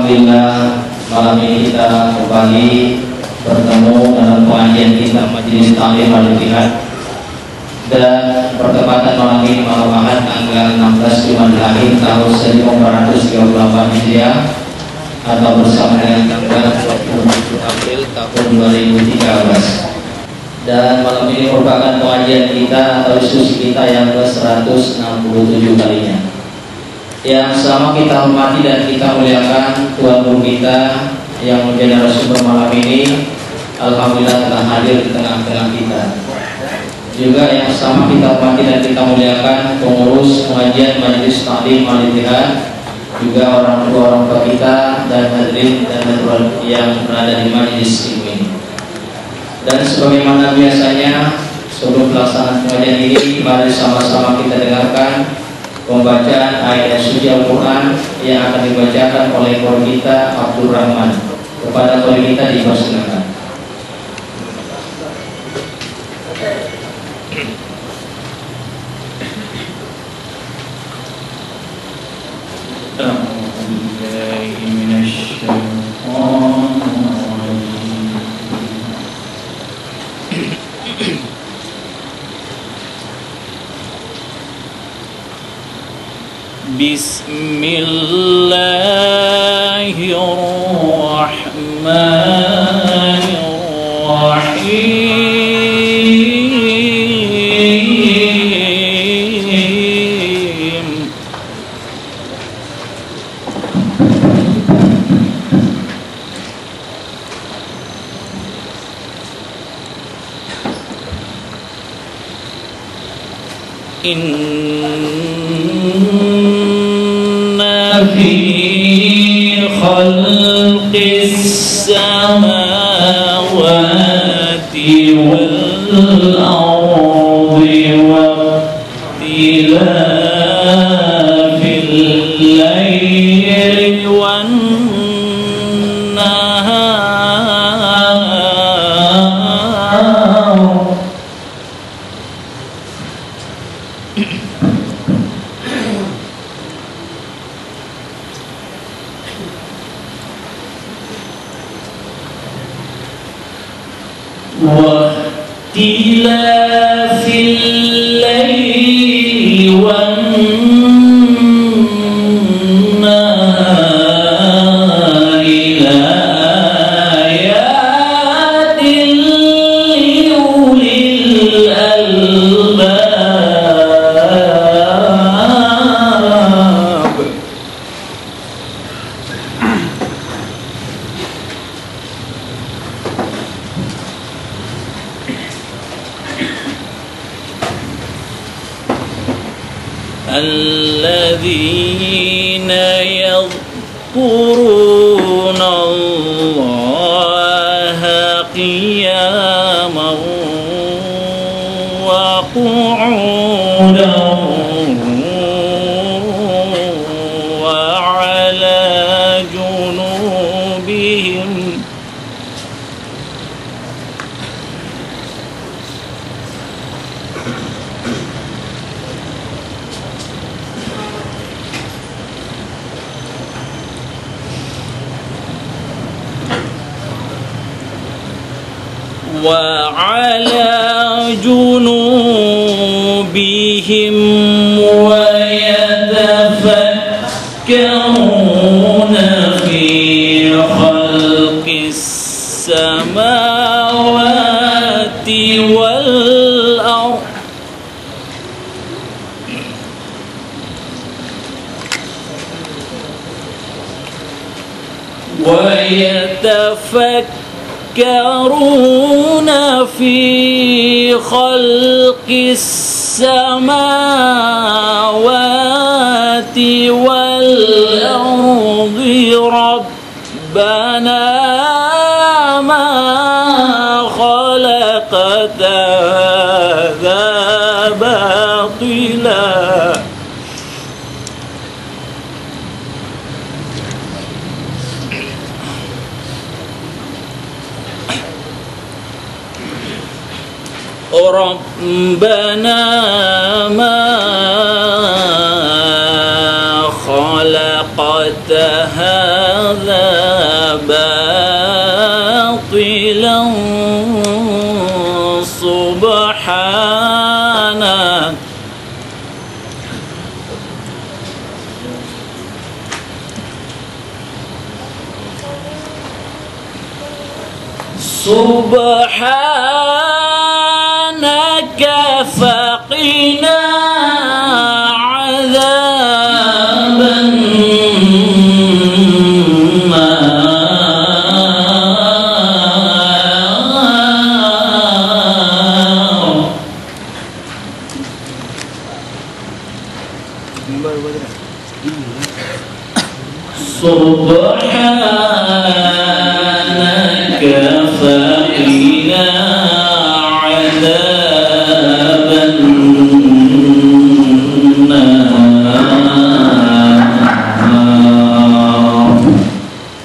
Alhamdulillah malam ini kita kembali bertemu dalam pengajian kita Majelis Ta'lim Al-Ittihad, dan pertempatan malam ini malam Ahad tanggal 16 Jumadil Akhir tahun 1438 Hijriah atau bersama dengan tanggal 27 April tahun 2013. Dan malam ini merupakan pengajian kita atau diskusi kita yang ke-167 kalinya, yang sama kita hormati dan kita muliakan Tuhan Guru kita yang menjadi narasumber malam ini. Alhamdulillah telah hadir di tengah-tengah kita. Juga yang sama kita hormati dan kita muliakan pengurus pengajian Majelis Ta'lim Al-Ittihad, juga orang tua kita dan hadirin dan hadirat yang berada di majelis ini. Dan sebagaimana biasanya sebelum pelaksanaan pengajian ini, mari sama-sama kita dengarkan pembacaan ayat suci Al-Quran yang akan dibacakan oleh guru kita Abdul Rahman. Kepada guru kita dipersilakan. Bismillahirrahmanirrahim. Inna fi khalqis samawati wal ardi waqtilafil layli wan nahar واختلاف الليل والنهار لآيات لأولي الألباب. الذين يذكرون الله قياما وقعودا وعلى جنوبهم ويتفكرون في خلق السماوات والأرض يتفكرون في خلق السماوات والأرض ربنا ما خلقت هذا باطلا ربنا ما خلقت هذا subhanaka faqina adzaban subhanaka faqina adzaban nar.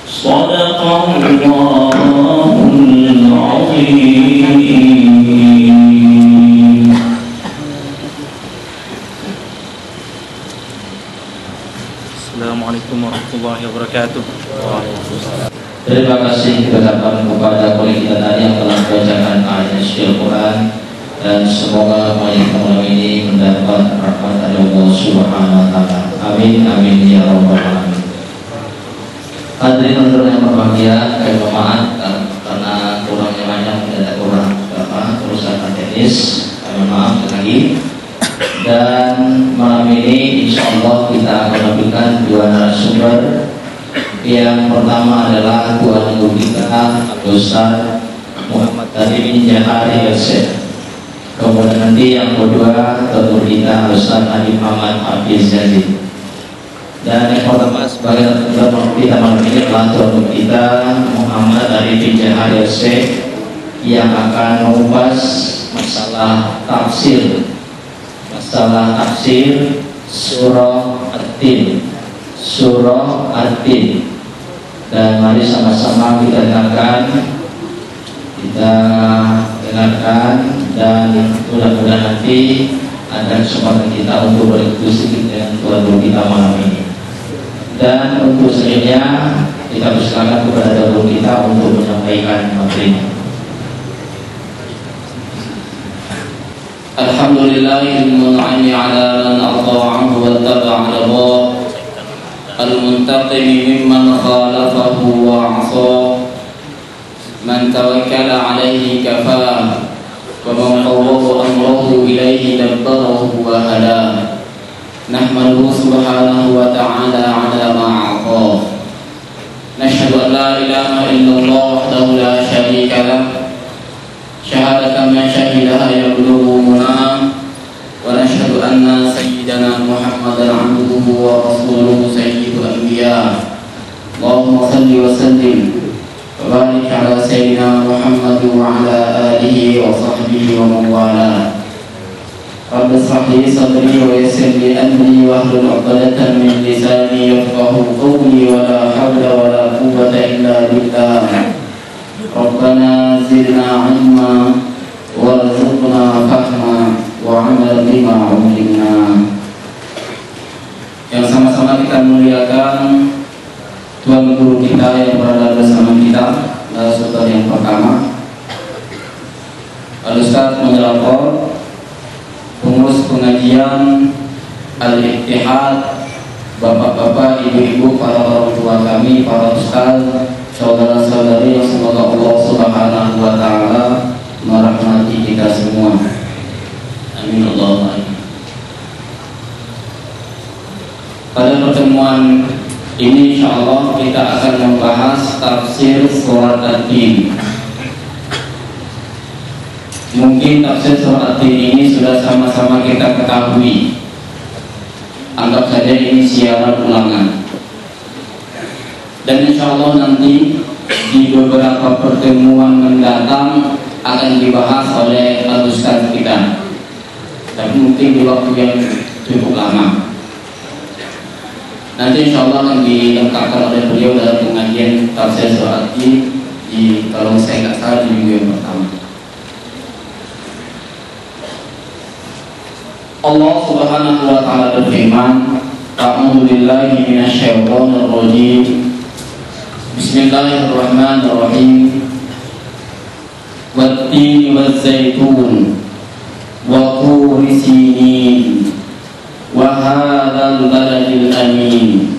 Shadaqallahul azim. Assalamualaikum warahmatullahi wabarakatuh. Terima kasih kita ucapkan kepada kolega kita tadi yang telah membacakan ayat suci Al-Quran, dan semoga majelis ini mendapat rahmat dari Allah Subhanahu wa taala. Amin amin ya rabbal alamin. Hadirin hadirat yang berbahagia, kami mohon maaf karena kurangnya banyak tidak kurang kerusakan teknis. Kami mohon maaf lagi. Dan malam ini insya Allah kita akan memberikan dua narasumber. Yang pertama adalah tuan guru kita Ustaz Muhammad Tadi bin Jahari Yosef. Kemudian nanti yang kedua guru kita Ustaz Adi Muhammad Hafiz Yazid. Dan yang pertama sebagai kita malam ini adalah tuan guru kita Muhammad Tadi bin Jahari Yosef yang akan mengupas masalah tafsir surah At-Tin. Surah At-Tin. Dan mari sama-sama kita dengarkan dan mudah-mudahan nanti ada kesempatan kita untuk berdiskusi dengan tuan guru kita malam ini. Dan untuk selanjutnya kita persilakan kepada guru kita untuk menyampaikan materinya. Alhamdulillahil mun'imi 'ala man ata'ahu wa taba'a ridha al-muntaqimi mimman khalafahu wa 'asa man tawakkala 'alaihi kafaa wa man qawwada amrahu ilayhi dabbarahu wa hada. Nahmaduhu subhanahu wa ta'ala 'ala ma 'ata. Nashhadu an la ilaha illallah wahdahu la syarika lahu syahadatan man syahidaha yablughu munam, wa nashhadu anna sayyidana Muhammadan 'abduhu wa rasuluhu sayyidul anbiya. Allahumma salli wa sallim wa barik ala sayyidina Muhammad wa ala alihi wa sahbihi wa man wala. Rabbi shrah li sadri wa yassir li amri wa hlul 'uqdatan min lisani yafqahu qawli, wa la hawla wa la quwwata illa billah. Rabbana zidna ilma warzuqna fahma wa amal bima 'ullimna. Yang sama-sama kita muliakan tuan guru kita yang berada bersama kita, narasumber yang pertama Al-Ustaz Menjelapor, pengurus pengajian Al-Ittihad, bapak-bapak, ibu-ibu, para orang tua kami, para ustaz, saudara-saudari yang semoga Allah Subhanahu wa taala merahmati kita semua. Amin Allahumma amin. Pada pertemuan ini insyaallah kita akan membahas tafsir surah At-Tin. Mungkin tafsir surah At-Tin ini sudah sama-sama kita ketahui. Anggap saja ini siaran ulangan. Dan insya Allah nanti di beberapa pertemuan mendatang akan dibahas oleh Al-Ustaz kita, tapi mungkin di waktu yang cukup lama. Nanti insya Allah akan dilengkapkan oleh beliau dalam pengajian tafsir surah At-Tin kalau saya nggak salah di minggu yang pertama. Allah Subhanahu wa taala berfirman, A'udzu billahi minasyaitonir rajim. Bismillahirrahmanirrahim. Wat-tini waz-zaitun wa turi sinin wa hadzal baladil amin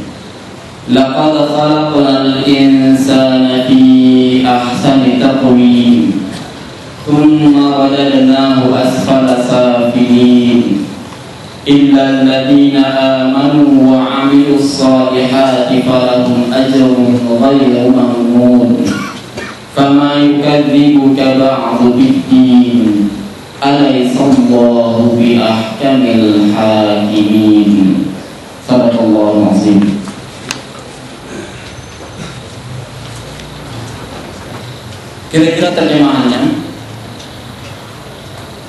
laqad khalaqnal insana fi ahsani taqwim thumma radadnahu asfala safilin illa alladhina amanu wa 'amilus solihati falahum ajrun ghayru mamnun fama yukadzibuka ba'du bid-din alaysallahu bi ahkamil hakimin. Sadaqallahul azim. Kira-kira terjemahannya,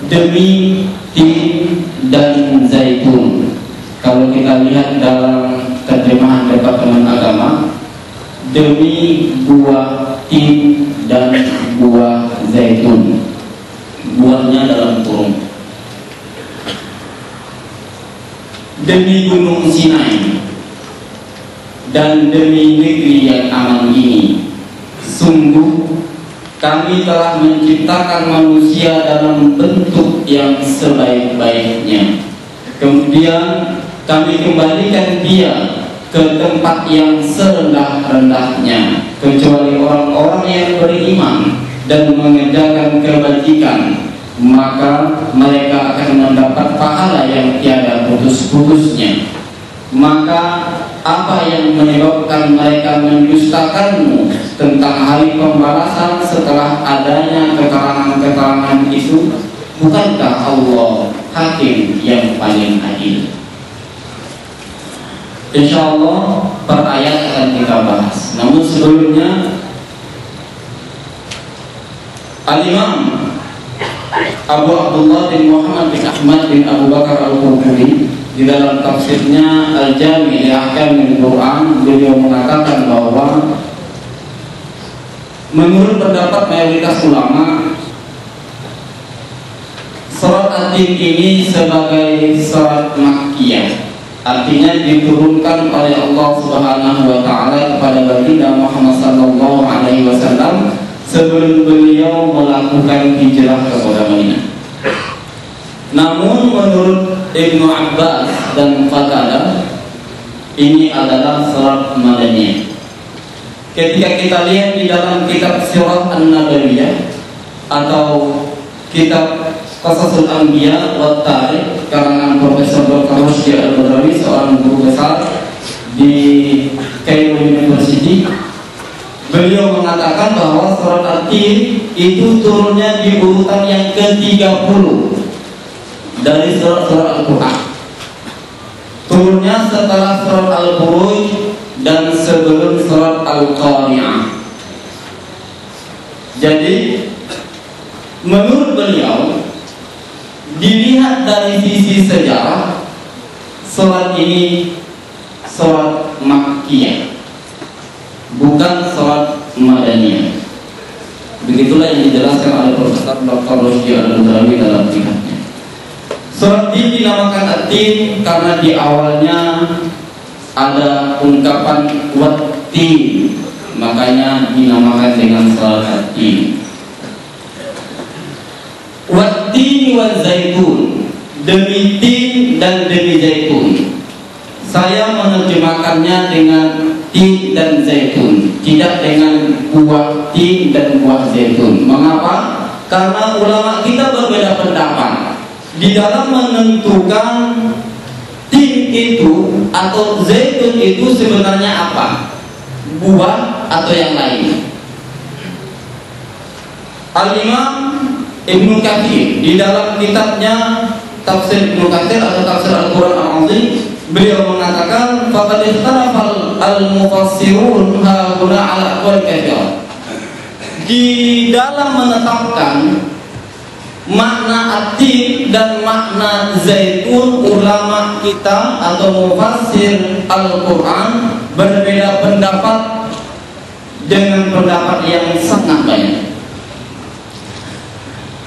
demi tin dan zaitun. Kalau kita lihat dalam terjemahan Departemen Agama, demi buah tin dan buah zaitun. Buahnya dalam kurung. Demi gunung Sinai dan demi negeri yang aman ini, sungguh kami telah menciptakan manusia dalam bentuk yang sebaik-baiknya. Kemudian kami kembalikan dia ke tempat yang serendah-rendahnya, kecuali orang-orang yang beriman dan mengerjakan kebajikan, maka mereka akan mendapat pahala yang tiada putus-putusnya. Maka apa yang menyebabkan mereka mendustakanmu tentang hari pembalasan setelah adanya keterangan-keterangan itu? Bukankah Allah hakim yang paling adil? Insyaallah per ayat akan kita bahas. Namun sebelumnya, Al-Imam Abu Abdullah bin Muhammad bin Ahmad bin Abu Bakar Al-Qurtubi di dalam tafsirnya Al-Jami' li Ahkamil Quran, beliau mengatakan bahwa menurut pendapat mayoritas ulama, surat At-Tin ini sebagai surat Makkiyah, artinya diturunkan oleh Allah Subhanahu wa taala kepada baginda Muhammad sallallahu alaihi wasallam sebelum beliau melakukan hijrah ke kota Madinah. Namun menurut Ibnu Abbas dan Qatadah, ini adalah surat Madaniyah. Ketika kita lihat di dalam kitab Sirah An-Nabawiyah atau kitab Qasasul Anbiya wa Tarikh karangan Profesor Dr. Rusdi Al-Badrawi, seorang guru besar di Cairo University, beliau mengatakan bahwa surat At-Tin itu turunnya di urutan yang ke-30 dari surat-surat Al-Quran. Turunnya setelah surat Al-Buruj dan sebelum surat Al-Qari'ah. Jadi menurut beliau, dilihat dari sisi sejarah, surat ini surat Makkiyah, bukan surat Madaniyah. Begitulah yang dijelaskan oleh Profesor Dr. Rusdi Al-Badrawi dalam kitabnya. Surat ini dinamakan At-Tin karena di awalnya ada ungkapan wat-tin, makanya dinamakan dengan surat At-Tin. Wat-tin wa zaitun, demi tin dan demi zaitun. Saya menerjemahkannya dengan tin dan zaitun, tidak dengan buah tin dan buah zaitun. Mengapa? Karena ulama kita berbeda pendapat di dalam menentukan tin itu atau zaitun itu sebenarnya apa, buah atau yang lain. Al-Imam Ibnu Katsir di dalam kitabnya Tafsir Ibnu Katsir atau Tafsir Al-Quran Al-Azim, beliau mengatakan faqad ikhtalafa al-mufassirun hauna ala aqwal katsirah. Di dalam menetapkan makna At-Tin dan makna zaitun, ulama kita atau mufassir Al-Quran berbeda pendapat dengan pendapat yang sangat banyak.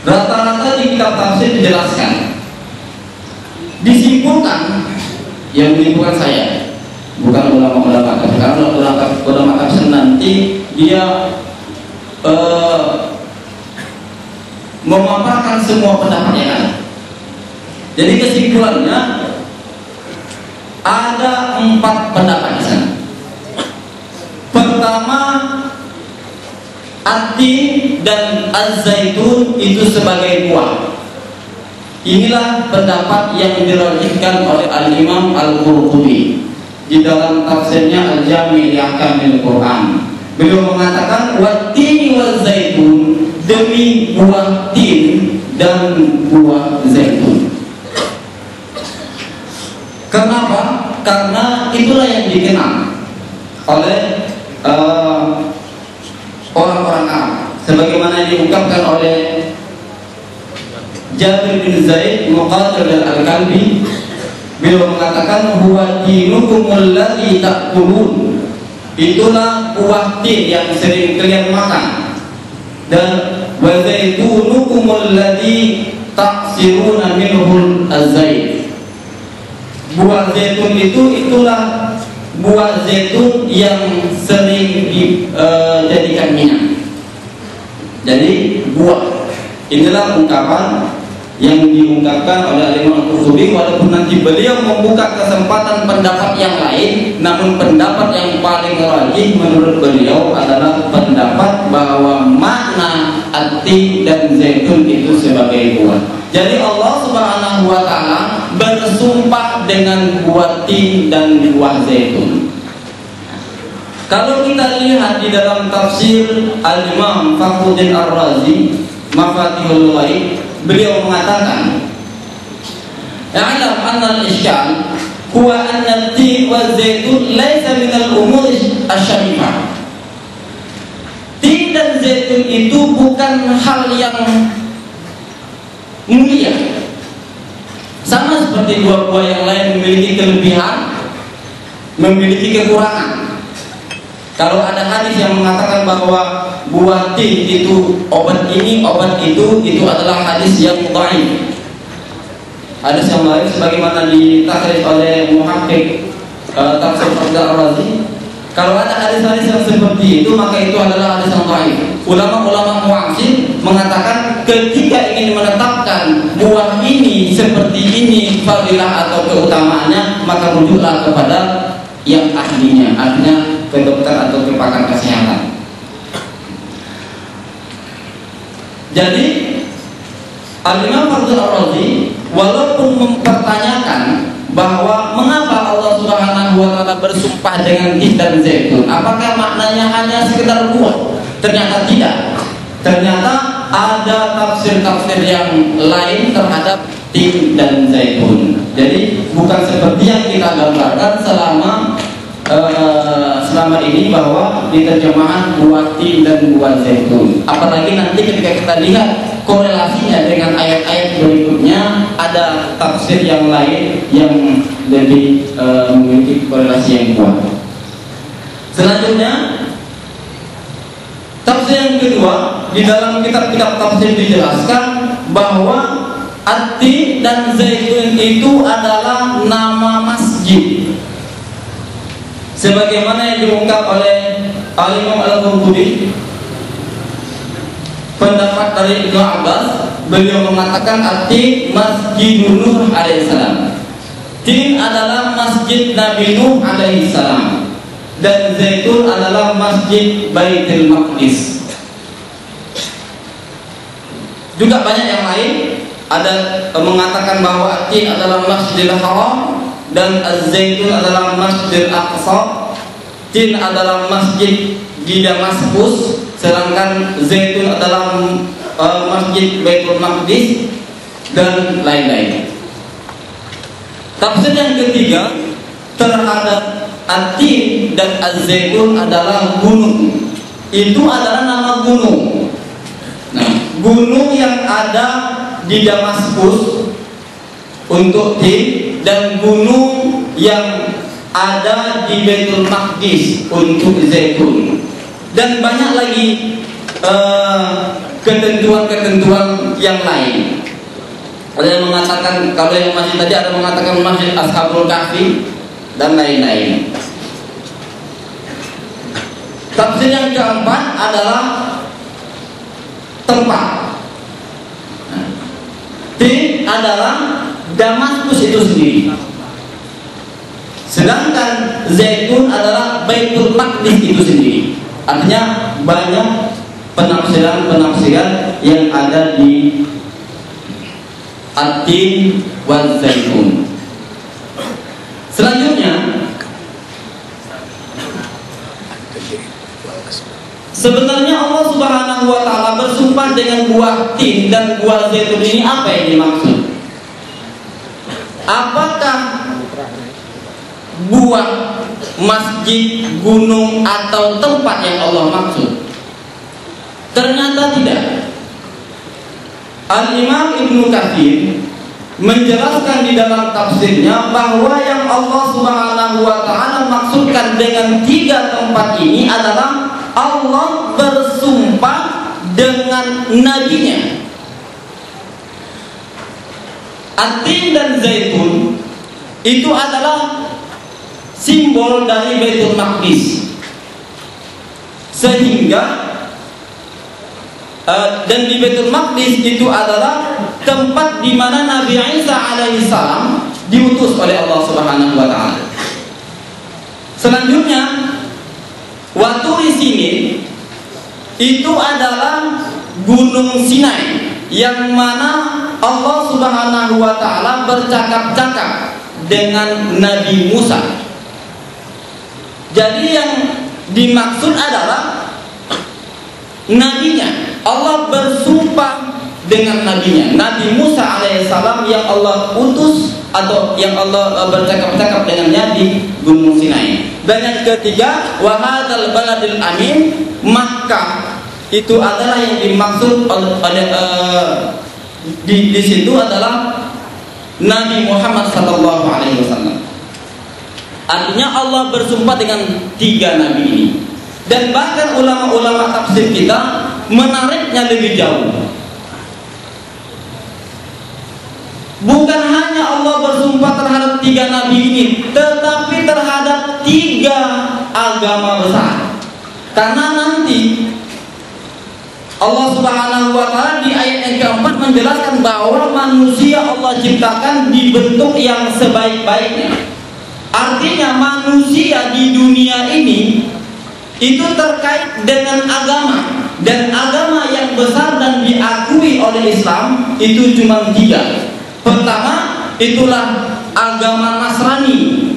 Rata-rata di kitab tafsir dijelaskan, disimpulkan, yang menyimpulkan saya, bukan ulama-ulama tafsir. Karena ulama tafsir nanti dia memaparkan semua pendapat yang ada. Jadi kesimpulannya ada 4 pendapat di sana. pertama, at-tin dan az-zaitun itu sebagai buah. Inilah pendapat yang dirajihkan oleh Al-Imam Al-Qurtubi di dalam tafsirnya Al-Jami' li Ahkamil Quran. Beliau mengatakan wat-tini waz-zaitun, demi buah tin dan buah zaitun. Kenapa? Karena itulah yang dikenal oleh orang-orang Arab, sebagaimana diungkapkan oleh Jabir bin Zaid Muqatil al-Kalbi. Beliau mengatakan huwa dinukumul ladzi ta'kulun, itulah buah tin yang sering kalian makan, dan wa zaitunukumul ladzi taksiruna minhul az-zait. Buah zaitun itulah buah zaitun yang sering dijadikan minyak. Jadi buah, inilah ungkapan yang diungkapkan oleh Imam Al-Qurtubi. Walaupun nanti beliau membuka kesempatan pendapat yang lain, namun pendapat yang paling rajih menurut beliau adalah pendapat bahwa makna ati dan zaitun itu sebagai buah. Jadi Allah Subhanahu wa ta'ala bersumpah dengan buah tin dan buah zaitun. Kalau kita lihat di dalam tafsir Al-Imam Fakhruddin Ar-Razi Mafatihul Ghaib, beliau mengatakan, "Ya'lam anna al-isyal huwa anna at-tin wa zaitun laysa min al-umur asy-syarifah." Tin dan zaitun itu bukan hal yang mulia, sama seperti buah-buah yang lain memiliki kelebihan, memiliki kekurangan. Kalau ada hadis yang mengatakan bahwa buah tin itu obat ini, obat itu adalah hadis yang dhaif. Hadis yang lain sebagaimana ditakhrij oleh muhaqqiq tafsir Ar-Razi. Kalau ada hadis-hadis yang seperti itu, maka itu adalah hadis yang dhaif. Ulama-ulama mu'asir mengatakan ketika ingin menetapkan buah ini seperti ini fadilah atau keutamaannya, maka rujuklah kepada yang ahlinya, artinya ke dokter atau ke pakar kesehatan. Jadi Al-Imam Fakhruddin Ar-Razi walaupun mempertanyakan bahwa mengapa Allah Subhanahu wa ta'ala bersumpah dengan tin dan zaitun, apakah maknanya hanya sekedar buah? Ternyata tidak. Ternyata ada tafsir-tafsir yang lain terhadap tin dan zaitun. Jadi bukan seperti yang kita gambarkan selama ini bahwa di terjemahan buah tin dan buah zaitun. Apalagi nanti ketika kita lihat korelasinya dengan ayat-ayat berikutnya, ada tafsir yang lain yang lebih memiliki korelasi yang kuat. Selanjutnya, tafsir yang kedua, di dalam kitab-kitab tafsir dijelaskan bahwa at-tin dan zaitun itu adalah nama masjid, sebagaimana yang diungkap oleh Al-Imam Al-Qurtubi. Pendapat dari Ibnu Abbas, beliau mengatakan at-tin Masjidun Nuh alaihissalam. Tin adalah masjid Nabi Nuh alaihissalam, dan zaitun adalah masjid Baitul Maqdis. Juga banyak yang lain, ada mengatakan bahwa at-tin adalah Masjidil Haram dan az-zaitun adalah Masjidil Aqsa. Tin adalah masjid di Damaskus, sedangkan zaitun adalah masjid Baitul Maqdis, dan lain-lain. Tafsir yang ketiga terhadap at-tin dan az-zaitun adalah gunung. Itu adalah nama gunung. Nah, gunung yang ada di Damaskus untuk tin, dan gunung yang ada di Baitul Maqdis untuk zaitun. Dan banyak lagi ketentuan-ketentuan yang lain. Ada yang mengatakan, kalau yang masjid tadi ada mengatakan Masjid Ashabul Kahfi dan lain-lain. Tafsir yang keempat adalah tempat. Tin adalah Damaskus itu sendiri. Sedangkan Zaitun adalah Baitul Maqdis itu sendiri. Artinya banyak penafsiran-penafsiran yang ada di At-Tin wal Zaitun. Selanjutnya, sebenarnya Allah Subhanahu wa taala bersumpah dengan buah tin dan buah zaitun ini apa yang dimaksud? Apakah buah masjid, gunung atau tempat yang Allah maksud? Ternyata tidak. Al-Imam Ibnu Katsir menjelaskan di dalam tafsirnya bahwa yang Allah Subhanahu wa taala maksudkan dengan 3 tempat ini adalah Allah bersumpah dengan nabinya. At-Tin dan Zaitun itu adalah simbol dari Baitul Maqdis, sehingga dan di Baitul Maqdis itu adalah tempat di mana Nabi Isa alaihissalam diutus oleh Allah Subhanahu wa taala. Selanjutnya, Waturi Sinin itu adalah Gunung Sinai yang mana Allah Subhanahu wa taala bercakap-cakap dengan Nabi Musa. Jadi yang dimaksud adalah nabinya. Allah bersumpah dengan nabinya, Nabi Musa alaihissalam yang Allah utus atau yang Allah bercakap-cakap dengannya di Gunung Sinai. Dan yang ketiga, wa hadzal baladil amin, Makkah itu adalah yang dimaksud oleh di situ adalah Nabi Muhammad sallallahu alaihi wasallam. Artinya Allah bersumpah dengan 3 nabi ini. Dan bahkan ulama-ulama tafsir kita menariknya lebih jauh. Bukan hanya Allah bersumpah terhadap 3 nabi ini, tetapi terhadap 3 agama besar. Karena nanti Allah Subhanahu wa taala di ayat yang keempat menjelaskan bahwa manusia Allah ciptakan di bentuk yang sebaik-baiknya. Artinya manusia di dunia ini itu terkait dengan agama, dan agama yang besar dan diakui oleh Islam itu cuma 3. Pertama, itulah agama Nasrani,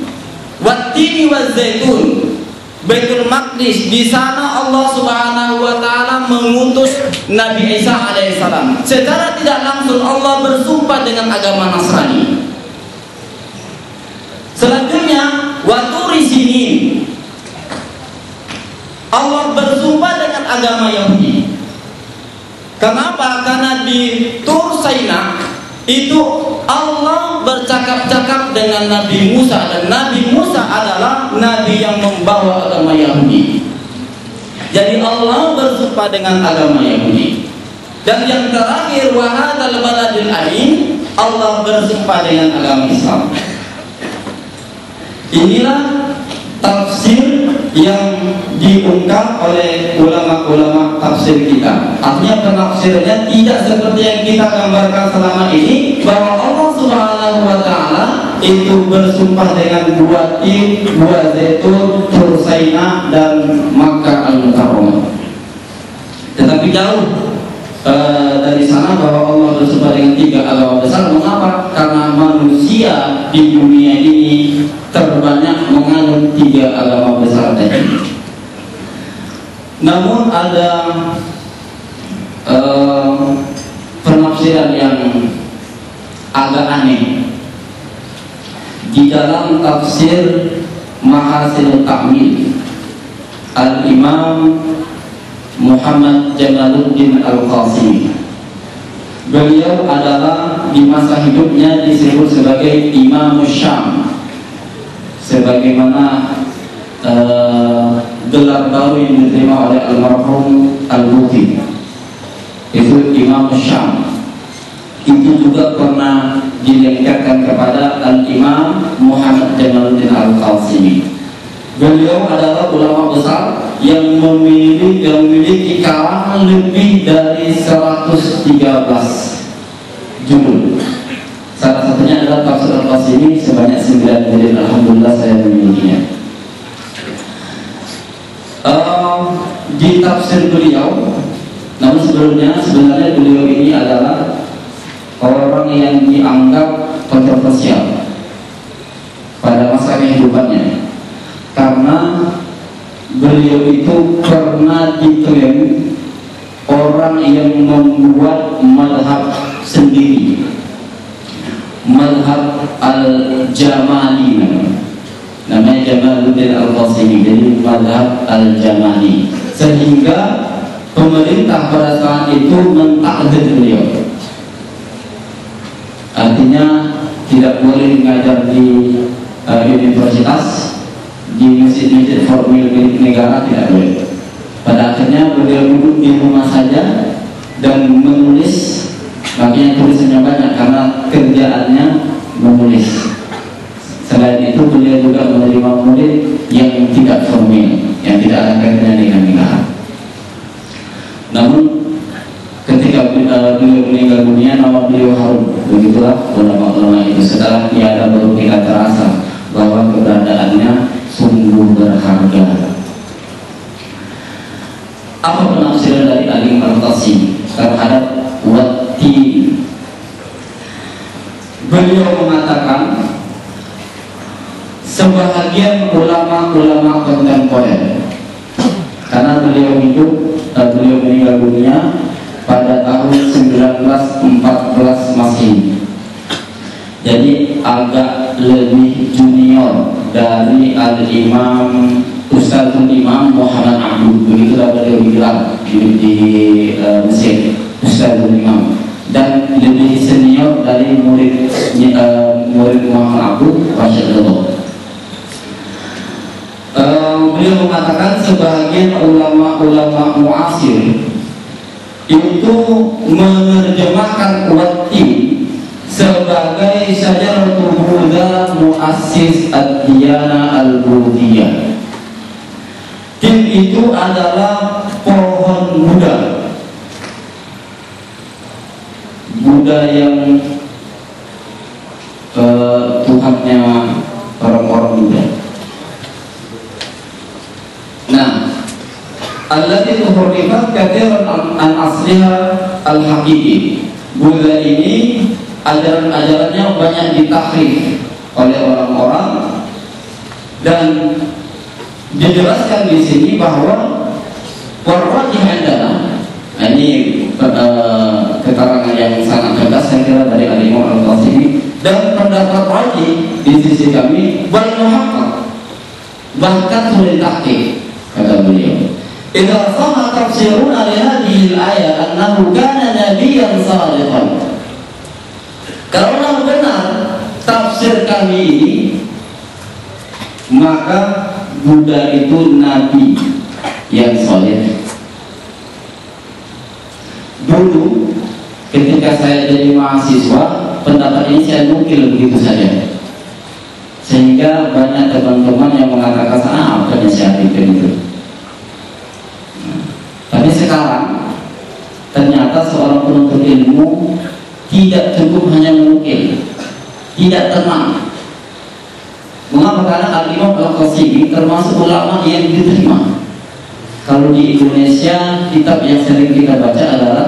Wat-Tini waz-Zaitun, Baitul Maqdis. Di sana Allah Subhanahu wa taala mengutus Nabi Isa alaihissalam. Secara tidak langsung Allah bersumpah dengan agama Nasrani. Selanjutnya, Waturi Sinin, Allah bersumpah dengan agama Yahudi. Kenapa? Karena di Tur Saina itu Allah bercakap-cakap dengan Nabi Musa, dan Nabi Musa adalah nabi yang membawa agama Yahudi. Jadi Allah bersumpah dengan agama Yahudi. Dan yang terakhir, wa hadzal baladil amin, Allah bersumpah dengan agama Islam. Inilah tafsir yang diungkap oleh ulama-ulama tafsir kita. Artinya penafsirannya tidak seperti yang kita gambarkan selama ini, bahwa Allah Subhanahu wa taala itu bersumpah dengan 2 tin, 2 zaitun, Tur Saina dan Makkah Al-Mukarramah. Tetapi jauh dari sana bahwa Allah bersumpah dengan 3 agama besar. Mengapa? Karena manusia di dunia ini terbanyak menganut 3 agama besar tadi. Namun ada penafsiran yang agak aneh di dalam tafsir Mahasin Ta'mil Al-Imam Muhammad Jamaluddin Al-Qasimi. Beliau adalah di masa hidupnya disebut sebagai Imam Syam, sebagaimana gelar baru yang diterima oleh almarhum Al-Bukhari, itu Imam Syam. Itu juga pernah dilengkapkan kepada Al-Imam Muhammad Jamaluddin Al-Qasimi. Beliau adalah ulama besar yang memiliki karangan lebih dari 113 judul. Salah satunya adalah tafsir Al-Qasimi sebanyak 9 judul. Alhamdulillah saya tafsir beliau. Namun sebenarnya beliau ini adalah orang yang dianggap kontroversial pada masa kehidupannya, karena beliau itu pernah diklaim orang yang membuat madhab sendiri, madhab al-Jamali, namanya Jamaluddin al-Qasimi, jadi madhab al-Jamali, sehingga pemerintah pada saat itu mentakdir beliau, artinya tidak boleh mengajar di universitas, di masjid-masjid formal milik negara tidak boleh. Pada akhirnya beliau duduk di rumah saja dan menulis, makanya tulisannya banyak karena kerjaannya menulis. Selain itu beliau juga menerima murid yang tidak formal, yang tidak ada kaitannya dengan negara. Namun ketika beliau meninggal dunia, nama beliau harum. Begitulah ulama-ulama itu. Setelah tiada baru kita terasa bahwa keberadaannya sungguh berharga. Apa penafsiran dari Alim Al-Qasimi terhadap wati? Beliau mengatakan sebahagian ulama-ulama kontemporer, karena beliau meninggal dunia pada tahun 1914 Masehi, jadi agak lebih junior dari Al-Imam Ustadzul Imam Muhammad Abdul, begitulah beliau digelar di Mesir, Ustadzul Imam, dan lebih senior dari murid Muhammad Abdul Rasyidullah. Beliau mengatakan sebahagian ulama-ulama muasir itu menerjemahkan wati sebagai syajaratul huda muassis ad-diyana al-Buddhiyah. Tin itu adalah pohon Buddha, Buddha yang Tuhannya orang-orang Buddha. Nah, allati tuhurifat kathiran an asliha al-haqiqi. Buddha ini ajaran-ajarannya banyak ditahrif oleh orang-orang, dan dijelaskan di sini bahwa warwajih adalah, ini keterangan yang sangat tegas saya kira dari Al-Imam Al-Qasimi, dan pendapat wajih di sisi kami bal muhaqqaq, bahkan sudah tahqiq. Kata beliau, idza sahha tafsiruna li hadhihi al-ayah annahu kana nabiyyan sadiqan. Kalau benar tafsir kami ini, maka Buddha itu nabi yang soleh. Dulu ketika saya jadi mahasiswa, pendapat ini saya nukil begitu saja, sehingga banyak teman-teman yang mengatakan apa yang saya pikir itu. Tapi sekarang ternyata seorang penuntut ilmu tidak cukup hanya menukil, tidak tenang. Mengapa? Karena Al-Imam Al-Qasimi termasuk ulama yang diterima. Kalau di Indonesia, kitab yang sering kita baca adalah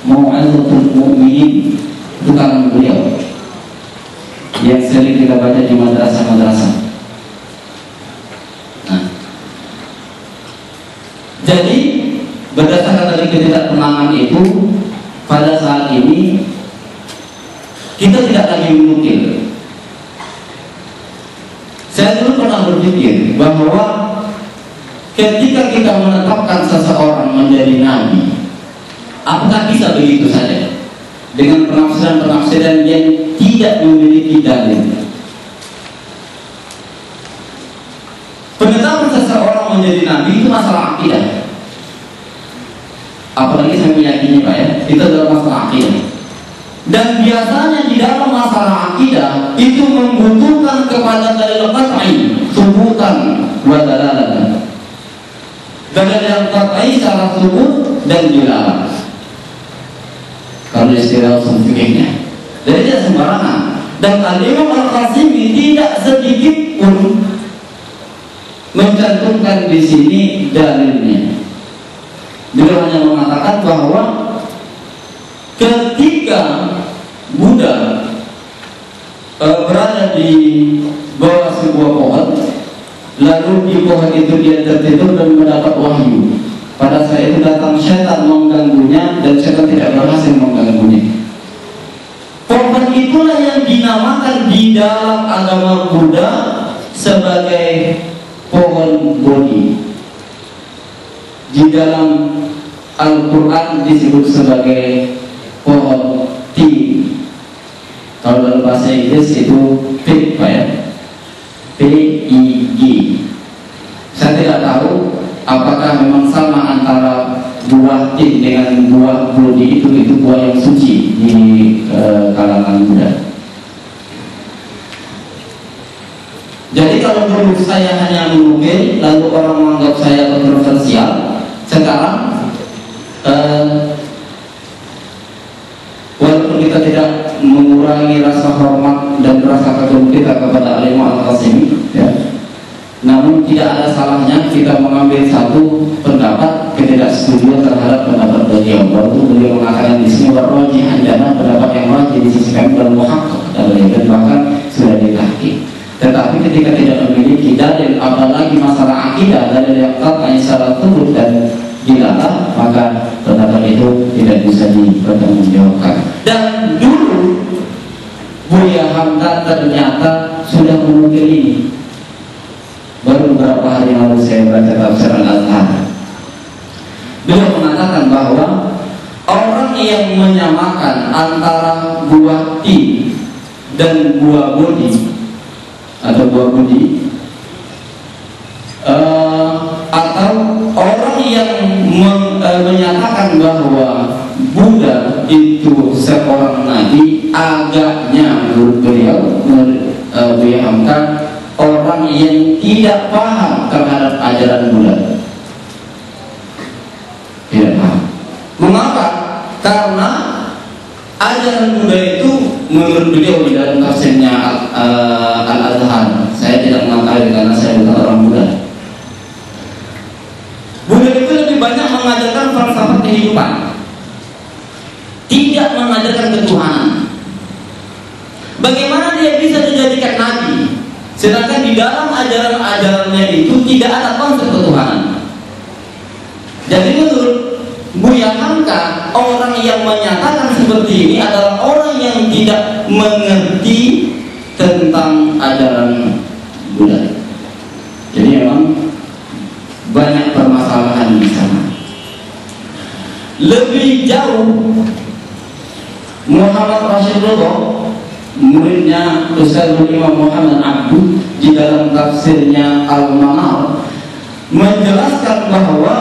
Mau'izatul Mu'minin, itu karangan beliau, yang sering kita baca di madrasah-madrasah. Nah, jadi berdasarkan dari ketidaktenangan itu, pada saat ini kita tidak lagi menukil. Saya dulu pernah berpikir bahwa ketika kita menetapkan seseorang menjadi nabi, apakah bisa begitu saja dengan penafsiran-penafsiran yang tidak memiliki dalil? Penetapan seseorang menjadi nabi itu masalah akidah. Apalagi saya meyakini Pak ya, itu adalah masalah akidah. Dan biasanya di dalam masalah akidah itu membutuhkan kepada dalil qat'i, subutan wa dalalatan. Dalil yang qat'i secara subut dan dilalah. Kalau istilah usul fikihnya, jadi tidak sembarangan. Dan Al-Imam Al-Qasimi tidak sedikit pun mencantumkan di sini dalilnya. Beliau hanya mengatakan bahwa ketika Buddha berada di bawah sebuah pohon, lalu di pohon itu dia tertidur dan mendapat wahyu. Pada saat itu datang syaitan mengganggunya dan syaitan tidak berhasil mengganggunya. Pohon itulah yang dinamakan di dalam agama Buddha sebagai pohon Bodhi. Di dalam Al-Quran disebut sebagai pohon Tea. Kalau dalam bahasa Inggris itu fig, Pak ya, P-I-G. Saya tidak tahu apakah memang sama antara buah Tea dengan buah Bodhi. Itu buah yang suci di kalangan Buddha. Jadi kalau dulu saya hanya menukil, lalu orang menganggap saya kontroversial. Sekarang walaupun kita tidak mengurangi rasa hormat dan rasa kagum kita kepada Al-Imam Al-Qasimi, ya, namun tidak ada salahnya kita mengambil satu pendapat ketidaksetujuan terhadap pendapat beliau. Walaupun beliau mengatakan di sini warrojihan dana pendapat yang wajib di sisi kami dan muhakkak dan bahkan sudah ditahqiq. Tetapi ketika tidak memiliki dalil, apalagi masalah akidah, dalil yang katanya secara turut dan dilarang, maka pendapat itu tidak bisa dipertanggungjawabkan. Dan dulu Buya Hamdan ternyata sudah menukil ini. Baru beberapa hari yang lalu saya baca tafsir Al-Azhar. Beliau mengatakan bahwa orang yang menyamakan antara buah Tea dan buah Bodhi atau buah Bodhi, atau orang yang menyatakan bahwa Buddha itu seorang nabi, agaknya menurut beliau, Buya Hamdan, orang yang tidak paham terhadap ajaran Buddha. Tidak paham. Mengapa? Karena ajaran Buddha itu menurut beliau di dalam tafsirnya Al-Azhar, saya tidak mengetahui karena saya bukan orang Buddha. Buddha itu lebih banyak mengajarkan falsafah kehidupan, tidak mengajarkan ketuhanan. Bagaimana dia bisa dijadikan nabi sedangkan di dalam ajaran-ajarannya itu tidak ada konsep ketuhanan? Jadi menurut Buya Hamdan, orang yang menyatakan seperti ini adalah orang yang tidak mengerti tentang ajaran Buddha. Jadi memang banyak permasalahan di sana. Lebih jauh, Muhammad Rasulullah, muridnya Ustaz Imam Muhammad Abdu, di dalam tafsirnya Al-Manar menjelaskan bahwa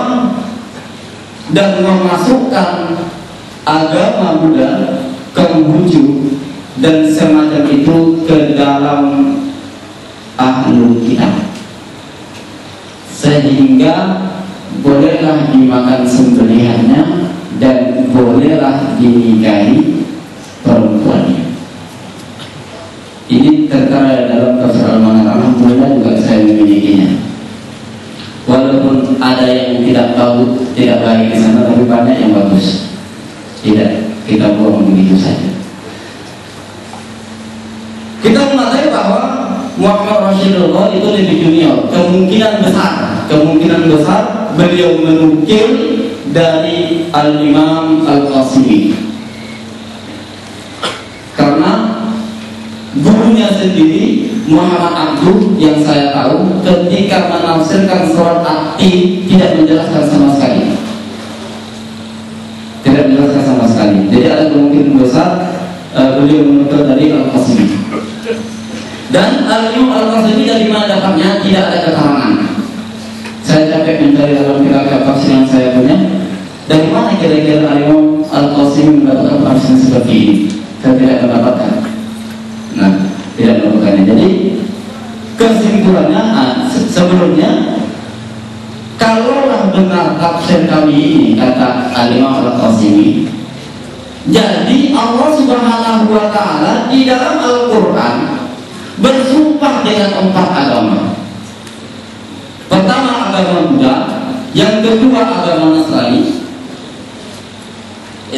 dan memasukkan agama Buddha, Konghucu dan semacam itu ke dalam Ahlul Kitab, sehingga bolehlah dimakan sembelihannya dan bolehlah dinikahi perempuannya. Ini tertera dalam tafsir Al-Manar. Alhamdulillah juga saya memilikinya. Walaupun ada yang tidak bagus, tidak baik di sana, tapi banyak yang bagus. Tidak kita buang begitu saja. Kita mengatakan bahwa Muhammad Rasulullah itu lebih junior. Kemungkinan besar beliau menukil dari Al-Imam Al-Qasimi, karena gurunya sendiri Muhammad Abdu yang saya tahu ketika menafsirkan surat At-Tin tidak menjelaskan sama sekali. Jadi ada kemungkinan besar beliau menukil dari Al-Qasimi. Dan Al-Imam Al-Qasimi dari mana dapatnya tidak ada keterangan. Saya capek mencari dalam kitab tafsir yang saya punya. Dari mana kira-kira Al-Imam Al-Qasimi mendapatkan tafsir seperti ini? Saya tidak mendapatkan. Nah, tidak melakukannya. Jadi kesimpulannya, sebelumnya, kalaulah benar tafsir kami ini kata Al-Imam Al-Qasimi, jadi Allah Subhanahu wa Ta'ala di dalam Al-Quran bersumpah dengan 4 agama. Pertama agama Buddha, yang kedua agama Nasrani,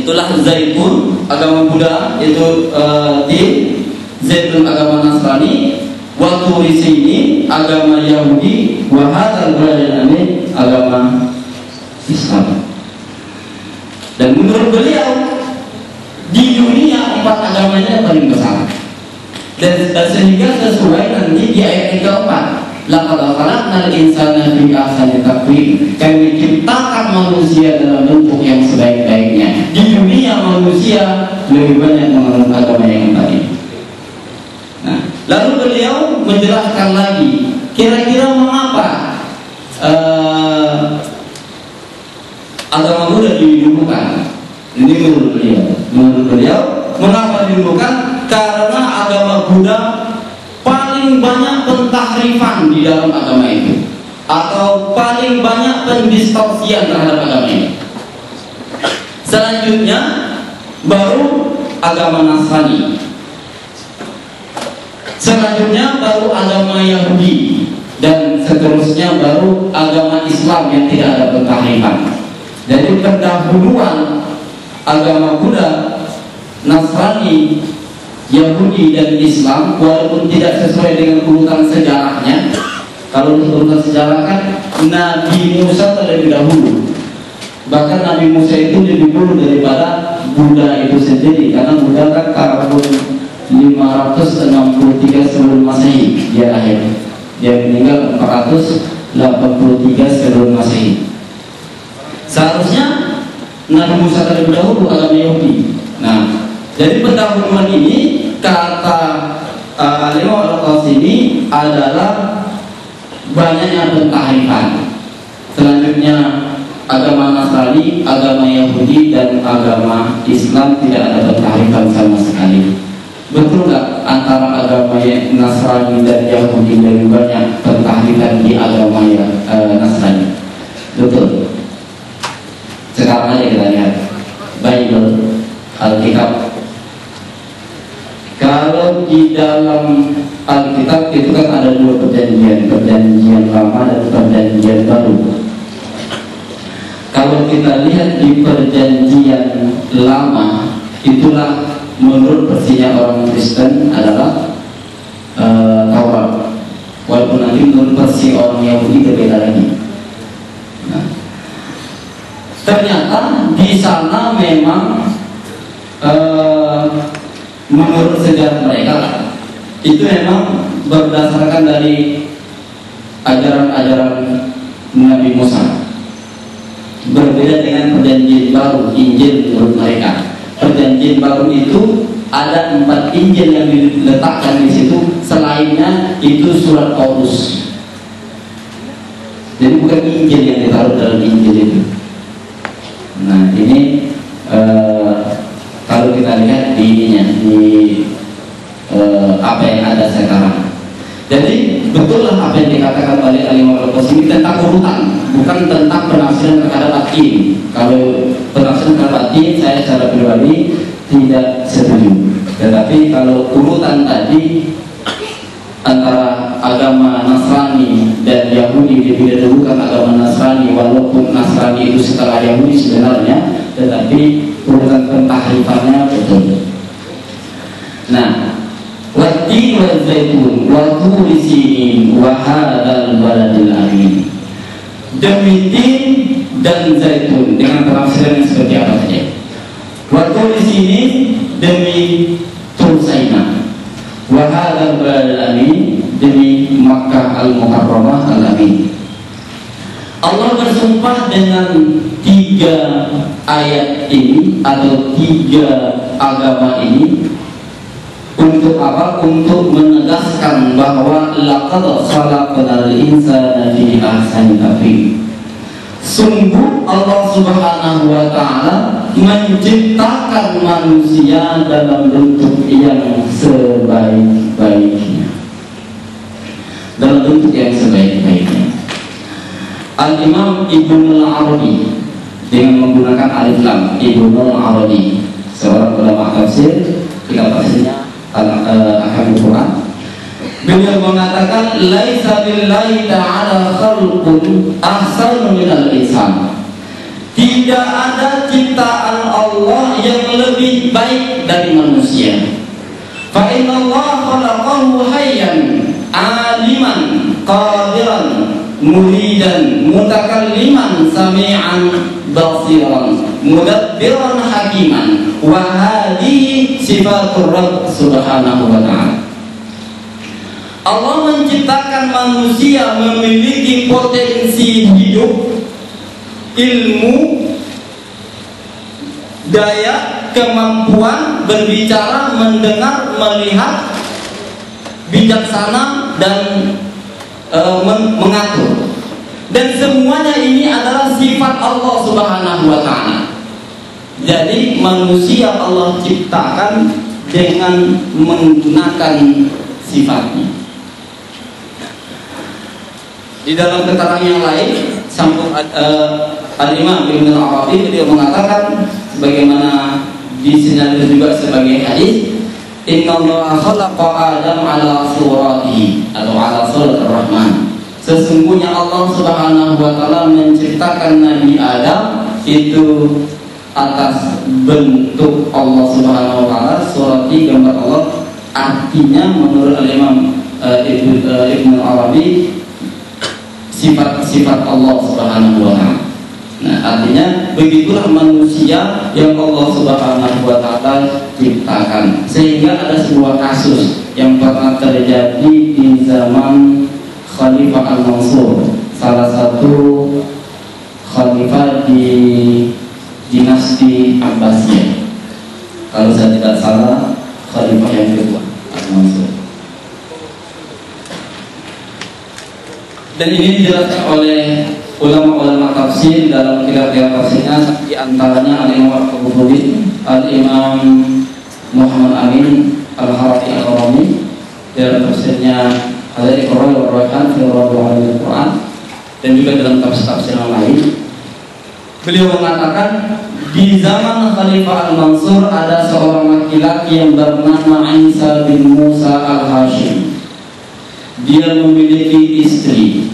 itulah Zaitun agama Buddha, itu Tin, Zaitun agama Nasrani, wa Turisini agama Yahudi, wa hadzal baladil amin agama Islam. Dan menurut beliau di dunia 4 agamanya yang paling besar. Dan sehingga sesuai nanti di ayat yang keempat, laqad khalaqnal insana fi ahsani taqwim, kami ciptakan manusia dalam bentuk yang sebaik-baiknya. Di dunia manusia lebih banyak menganut agama yang tadi. Nah, lalu beliau menjelaskan lagi kira-kira mengapa agama Buddha didulukan. Ini menurut beliau mengapa didulukan? Karena agama Buddha paling banyak pentahrifan di dalam agama itu, atau paling banyak pendistorsian terhadap agama ini. Selanjutnya baru agama Nasrani, selanjutnya baru agama Yahudi, dan seterusnya baru agama Islam yang tidak ada pentahrifan. Jadi pendahuluan agama Buddha, Nasrani, Yahudi dan Islam walaupun tidak sesuai dengan urutan sejarahnya. Kalau urutan sejarah kan Nabi Musa terlebih dahulu. Bahkan Nabi Musa itu lebih dulu daripada Buddha itu sendiri, karena Buddha kan tahun 563 sebelum Masehi dia lahir. Dia meninggal 483 sebelum Masehi. Seharusnya Nabi Musa terlebih dahulu agama Yahudi. Nah, jadi pendahuluan ini kata Imam Al-Qasimi adalah banyaknya pentahrifan. Selanjutnya agama Nasrani, agama Yahudi dan agama Islam tidak ada pentahrifan sama sekali. Betul nggak antara agama Nasrani dan Yahudi lebih banyak pentahrifan di agama Nasrani? Betul. Sekarang aja kita lihat Bible, Alkitab. Kalau di dalam Alkitab itu kan ada 2 perjanjian, perjanjian lama dan perjanjian baru. Kalau kita lihat di perjanjian lama, itulah menurut versinya orang Kristen adalah Taurat. Walaupun nanti menurut versi orang Yahudi berbeda lagi. Nah, ternyata di sana memang menurut sejarah mereka itu memang berdasarkan dari ajaran-ajaran Nabi Musa. Berbeda dengan perjanjian baru, Injil menurut mereka. Perjanjian baru itu ada 4 Injil yang diletakkan di situ, selainnya itu surat Paulus. Jadi bukan Injil yang ditaruh dalam Injil itu. Nah, ini kalau kita lihat di ininya, di apa yang ada sekarang. Jadi betullah apa yang dikatakan oleh Imam Al-Qasimi tentang urutan, bukan tentang penafsiran terhadap batin. Kalau penafsiran terhadap batin, saya secara pribadi tidak setuju. Tetapi kalau urutan tadi antara agama Nasrani dan Yahudi, didahulukan agama Nasrani, walaupun Nasrani itu setelah Yahudi sebenarnya, tetapi urutan pentahrifannya betul. Nah, Wattin wa zaitun wa turi sinin wa hadzal baladil amin. Demi tin dan zaitun dengan penafsiran yang seperti apa saja. Wa turi sinin demi Tur Saina. Wa hadzal baladil amin demi Makkah al-Mukarramah al-amin. Allah bersumpah dengan 3 ayat ini atau 3 agama ini. Untuk apa? Untuk menegaskan bahwa laqad khalaqnal insana fi ahsani taqwim. Sungguh Allah Subhanahu wa taala menciptakan manusia dalam bentuk yang sebaik-baiknya. Dalam bentuk yang sebaik-baiknya. Al-Imam Ibnul Arabi dengan menggunakan alif lam, Ibnul Arabi, seorang ulama tafsir, kitab tafsirnya Al-Ahkam Quran. Beliau mengatakan laisa lillahi ta'ala khalqun ahsanu minal insan. Tidak ada ciptaan Allah Allah yang lebih baik dari manusia. Fa inna Allah khalaqahu hayyan aliman qadiran muridan mutakalliman sami'an basiran mudabbiran hakiman wa hadhihi sifatur Rabb subhanahu wa ta'ala. Allah menciptakan manusia memiliki potensi hidup, ilmu, daya, kemampuan berbicara, mendengar, melihat, bijaksana dan mengatur. Dan semuanya ini adalah sifat Allah Subhanahu wa ta'ala. Jadi manusia Allah ciptakan dengan menggunakan sifatnya. Di dalam keterangan yang lain, sambung Al-Imam Ibn Arabi beliau mengatakan sebagaimana disinyalir juga sebagai hadis, Inna Allah khalaqa Adam ala suratihi atau ala suratir Rahman. Sesungguhnya Allah Subhanahu wa ta'ala menciptakan Nabi Adam itu atas bentuk Allah Subhanahu wa ta'ala, surati gambar Allah. Artinya menurut Al-Imam Ibn Arabi sifat-sifat Allah Subhanahu wa ta'ala. Nah, artinya begitulah manusia yang Allah Subhanahu wa ta'ala ciptakan. Sehingga ada sebuah kasus yang pernah terjadi di zaman Khalifah Al-Mansur, salah satu khalifah di dinasti Abbasiyah. Kalau saya tidak salah, khalifah yang kedua Al-Mansur. Dan ini dijelaskan oleh ulama-ulama tafsir dalam kitab-kitab tafsirnya, di antaranya Al-Imam Al-Qurtubi, Al-Imam Muhammad Amin Al-Harafi Al-Rami dalam tafsirnya Al-Iqra wa Ar-Rahman fi Al-Quran, dan juga dalam tafsir yang lain. Beliau mengatakan di zaman Khalifah Al-Mansur ada seorang laki-laki yang bernama Isa bin Musa Al-Hashim. Dia memiliki istri,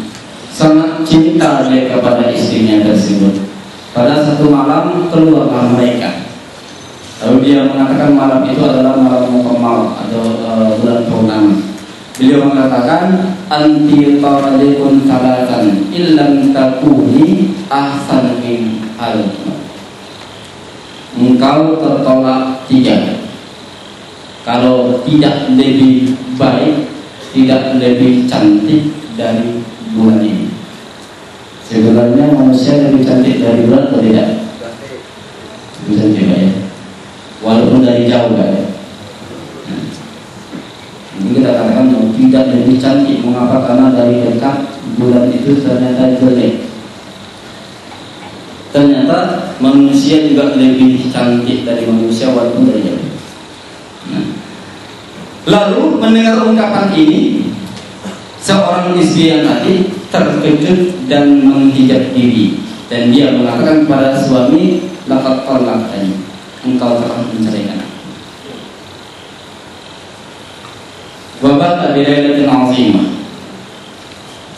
sangat cinta dia kepada istrinya tersebut. Pada satu malam keluarlah mereka. Lalu dia mengatakan malam itu adalah malam muqammal atau bulan purnama. Beliau mengatakan, anti tariqun salatan illam takuni ahsan min al. Engkau tertolak 3. Kalau tidak lebih baik, tidak lebih cantik dari bulan ini. Sebenarnya manusia lebih cantik dari bulan atau tidak? Bisa coba ya. Walaupun dari jauh ya. Ini kita katakan tidak lebih cantik. Mengapa? Karena dari dekat bulan itu ternyata jelek. Ternyata manusia juga lebih cantik dari manusia walaupun dari jauh. Lalu mendengar ungkapan ini, seorang istri yang tadi terkejut dan menghijab diri, dan dia mengatakan kepada suami, laqad talaqtani, engkau telah menceraikan. Wa bata bi lailatin 'azimah.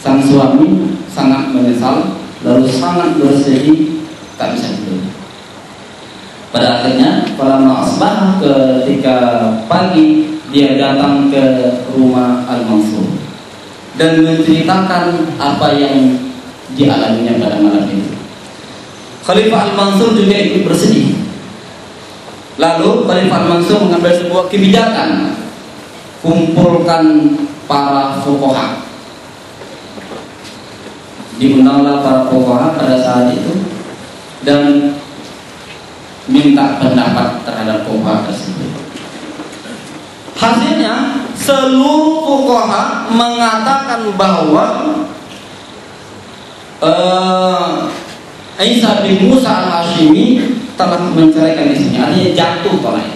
Sang suami sangat menyesal, lalu sangat bersedih, tak bisa tidur. Pada akhirnya, pada asbah, ketika pagi, dia datang ke rumah Al-Mansur dan menceritakan apa yang dialaminya pada malam itu. Khalifah Al-Mansur juga ikut bersedih. Lalu Khalifah Al-Mansur mengambil sebuah kebijakan, kumpulkan para fuqaha. Diundanglah para fuqaha pada saat itu dan minta pendapat terhadap fuqaha tersebut. Hasilnya seluruh fuqaha mengatakan bahwa Isa bin Musa Al-Hashimi telah menceraikan istrinya, artinya jatuh talak.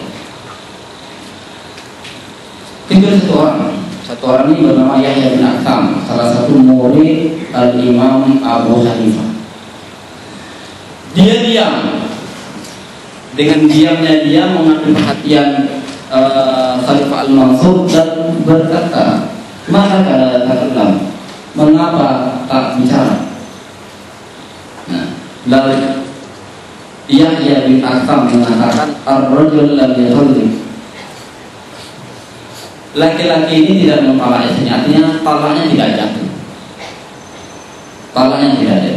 Kecuali satu orang ini bernama Yahya bin Aktham, salah satu murid Al-Imam Abu Hanifah. Dia diam, dengan diamnya dia mengambil perhatian Khalifah Al-Mansur dan berkata, "Maka kada takallam, mengapa tak bicara?" Nah, lalu Yahya bin Akhtam mengatakan ar-rajul lam yahulli, laki-laki ini tidak mempalak istrinya, artinya talaknya tidak jatuh, talaknya tidak ada.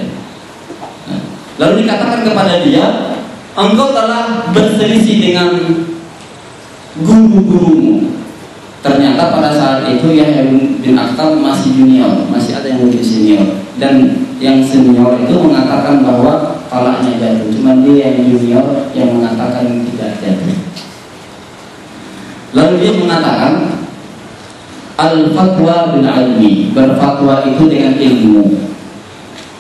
Lalu dikatakan kepada dia, engkau telah berselisih dengan guru-gurumu. Ternyata pada saat itu Yahya bin Akhtam masih junior, masih ada yang lebih senior, dan yang senior itu mengatakan bahwa talaknya jatuh, cuma dia yang junior yang mengatakan tidak jatuh. Lalu dia mengatakan al-fatwa bil ilmi, berfatwa itu dengan ilmu.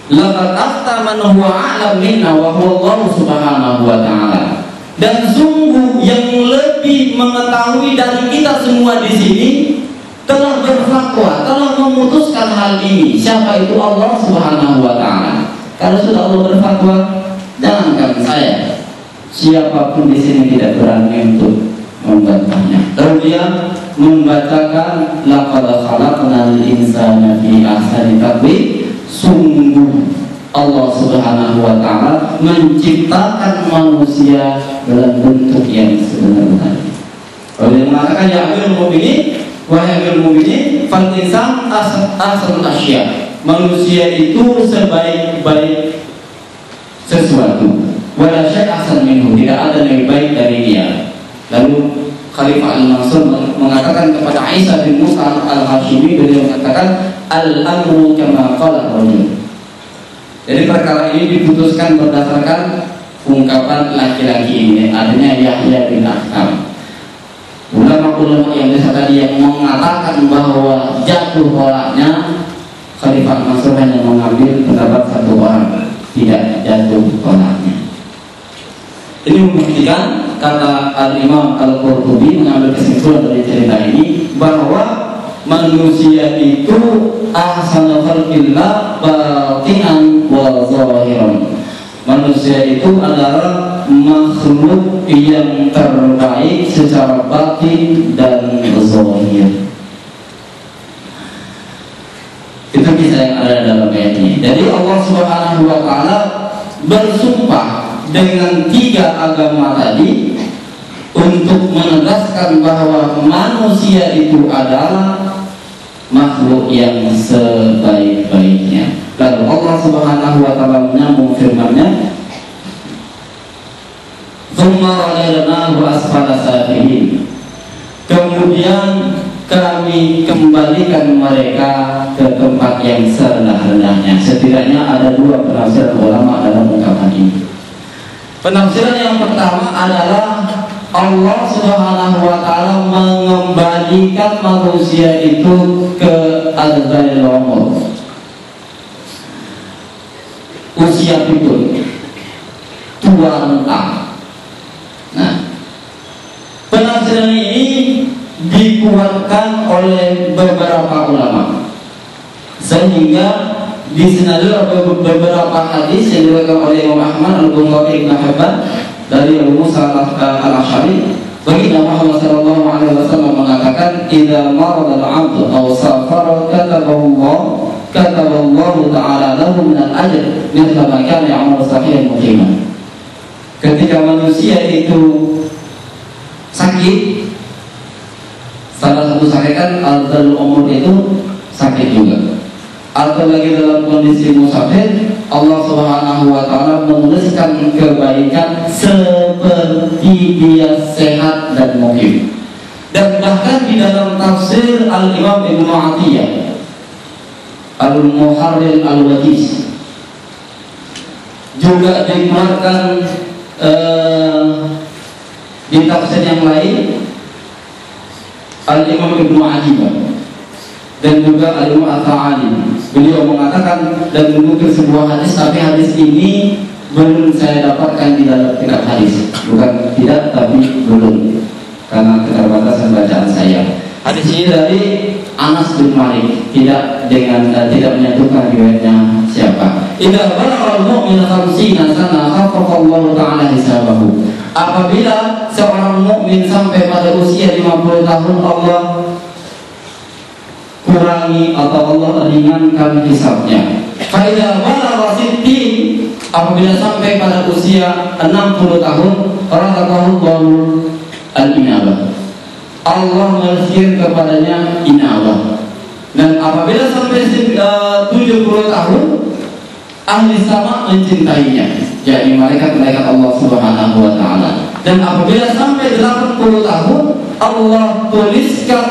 Laqad afta man huwa a'lam minna wa huwa Allah subhanahu wa ta'ala. Dan sungguh yang lebih mengetahui dari kita semua di sini telah berfatwa, telah memutuskan hal ini. Siapa itu? Allah subhanahu wa ta'ala. Kalau sudah Allah berfatwa, jangankan saya, siapapun di sini tidak berani untuk membantahnya. Lalu dia membacakan laqad khalaqnal insana fi ahsani taqwim. Sungguh Allah subhanahu wa ta'ala menciptakan manusia dalam bentuk yang sebenar-benarnya. Kalau dia mengatakan ya amirul mu'minin, wahai amirul mu'minin, fal insan ahsanul asya, manusia itu sebaik-baik sesuatu, wala syai' ahsan minhu, tidak ada yang lebih baik dari dia. Lalu Khalifah Al-Mansur mengatakan kepada Isa bin Musa Al-Hashimi, beliau mengatakan al-amru kama qala rajul. Jadi perkara ini diputuskan berdasarkan ungkapan laki-laki ini, artinya Yahya bin Akhtam. Ulama-ulama yang biasa tadi yang mengatakan bahwa jatuh tolaknya, Khalifah Mansur hanya mengambil pendapat satu orang, tidak jatuh tolaknya. Ini membuktikan, kata Al-Imam Al-Qurtubi mengambil kesimpulan dari cerita ini, bahwa manusia itu ahsanul khalqillah batinan wa zahiran. Manusia itu adalah makhluk yang terbaik secara batin dan zahir. Itu kisah yang ada dalam ayat ini. Jadi Allah Subhanahu wa ta'ala bersumpah dengan tiga agama tadi untuk menegaskan bahwa manusia itu adalah makhluk yang sebaik-baiknya. Lalu Allah Subhanahu wa ta'ala menyambung firman-Nya, "Tsumma radadnahu asfala safilin." Kemudian kami kembalikan mereka ke tempat yang serendah-rendahnya. Setidaknya ada dua penafsiran ulama dalam ungkapan ini. Penafsiran yang pertama adalah Allah Subhanahu wa ta'ala mengembalikan manusia itu ke adzalil umur, usia pikun, tua renta. Nah, penafsiran ini dikuatkan oleh beberapa ulama, sehingga disenadul beberapa hadis yang diriwayatkan oleh Imam Ahmad, Al-Bukhari, Ibnu Hibban dari Abu Musa Al-Asy'ari. Baginda Muhammad sallallahu alaihi wasallam mengatakan, "Idza marada al-'abdu aw safara kataballahu ta'ala lahu min al-ajr mithla ma kana ya'malu sahihan muqiman." Ketika manusia itu sakit, salah satu sakit kan adzalul umur itu sakit juga, atau lagi dalam kondisi musafir, Allah Subhanahu wa ta'ala menuliskan kebaikan seperti dia sehat dan mukim. Dan bahkan di dalam tafsir Al-Imam Ibnu Atiyah Al-Muharrir Al-Wajiz juga dikeluarkan di tafsir yang lain Al-Imam Ibnu Ajibah dan juga Al-Imam Al-Ta'ali. Beliau mengatakan dan menukil sebuah hadis, tapi hadis ini belum saya dapatkan di dalam kitab hadis. Bukan tidak, tapi belum, karena keterbatasan bacaan saya. Hadis ini dari Anas bin Malik, tidak menyatukan riwayatnya siapa. Idza balagha al-mu'min 50 sana khaffafa Allah ta'ala hisabahu. Apabila seorang mukmin sampai pada usia 50 tahun, Allah kurangi atau Allah ringankan hisabnya. Fa idza balagha 60 apabila sampai pada usia 60 tahun, razaqahullahu al-inabah. Allah merizki kepadanya inabah. Dan apabila sampai 70 tahun, ahli sama mencintainya, yakni malaikat-malaikat Allah Subhanahu wa taala. Dan apabila sampai 80 tahun, Allah tuliskan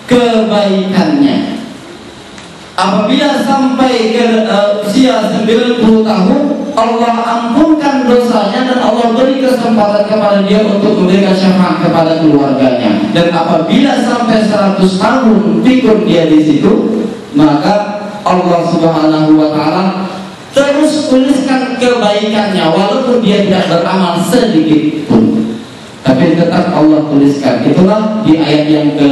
kebaikannya. Apabila sampai ke usia 90 tahun, Allah ampunkan dosanya dan Allah beri kesempatan kepada dia untuk memberikan syafaat kepada keluarganya. Dan apabila sampai 100 tahun pikun dia di situ, maka Allah Subhanahu wa taala terus tuliskan kebaikannya walaupun dia tidak beramal sedikit pun. Tapi tetap Allah tuliskan. Itulah di ayat yang ke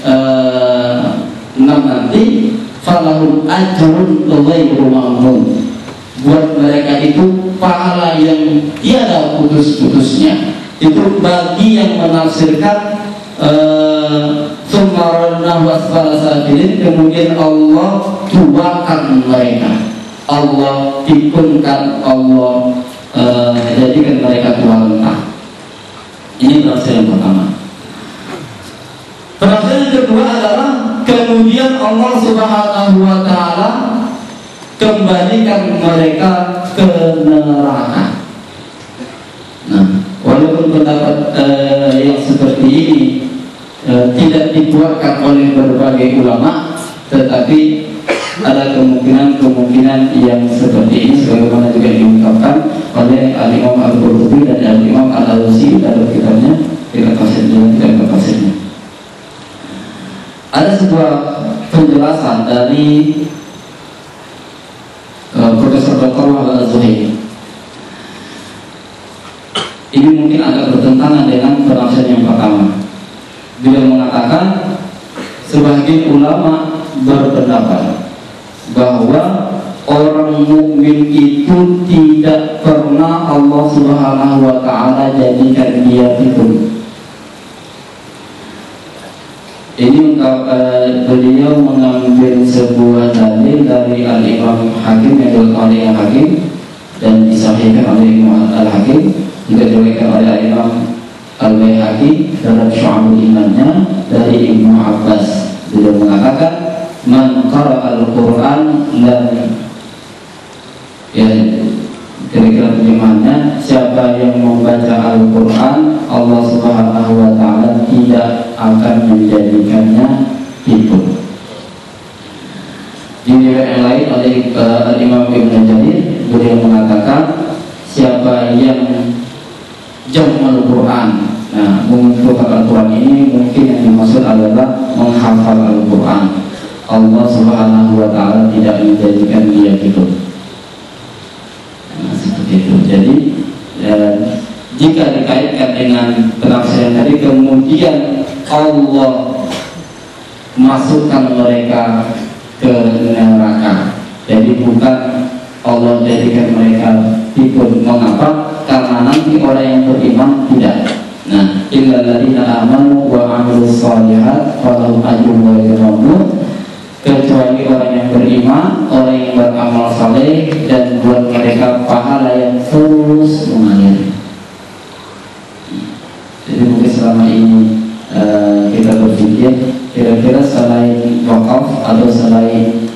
6 nanti, falahum ajrun ghairu mamnun. Buat mereka itu pahala yang tiada putus-putusnya. Itu bagi yang menafsirkan summarna wasfala safilin, kemudian Allah tuakan mereka, Allah tikunkan, Allah jadikan mereka tua renta. Ini penafsiran pertama. Penafsiran kedua adalah kemudian Allah Subhanahu wa taala kembalikan mereka ke neraka. Nah, walaupun pendapat yang seperti ini tidak dikuatkan oleh berbagai ulama, tetapi ada kemungkinan yang seperti ini, sebagaimana juga diungkapkan oleh Al-Imam Al-Qurtubi dan Al-Imam Al-Alusi dalam kitabnya Kitab Tafsir dan Kitab Tafsirnya. Ada sebuah penjelasan dari Profesor Dr. Wahab Az-Zuhaili. Ini mungkin agak bertentangan dengan penafsiran yang pertama. Beliau mengatakan sebagian ulama berpendapat bahwa orang mukmin itu tidak pernah Allah Subhanahu wa taala jadikan dia fikun. Ini beliau mengambil sebuah dalil dari Al-Imam Hakim yang diriwayatkan oleh Imam Hakim dan disahihkan oleh Imam Al-Hakim, juga diriwayatkan oleh Imam Al-Baihaqi dalam Syu'abul Imannya dari Ibnu Abbas. Beliau mengatakan, man qara'a al-Qur'an lam, ya kira-kira terjemahannya, siapa yang membaca Al-Quran, Allah Subhanahu wa ta'ala tidak akan menjadikannya pikun. Di riwayat yang lain oleh Imam Ibnu Jarir, beliau mengatakan siapa yang jam'ul Quran. Nah, mengumpulkan Al-Quran ini mungkin yang dimaksud adalah menghafal Al-Quran. Allah Subhanahu wa ta'ala tidak menjadikan dia pikun. Itu. Jadi jika dikaitkan dengan penafsiran tadi, kemudian Allah masukkan mereka ke neraka. Jadi bukan Allah jadikan mereka pikun. Mengapa? Karena nanti orang yang beriman tidak. Nah, illal ladzina amanu wa 'amilus shalihat falahum ajrun ghairu mamnun. Kecuali orang yang beriman, orang yang beramal saleh, dan buat mereka pahala yang terus mengalir. Jadi mungkin selama ini kita berpikir kira-kira selain wakaf atau selain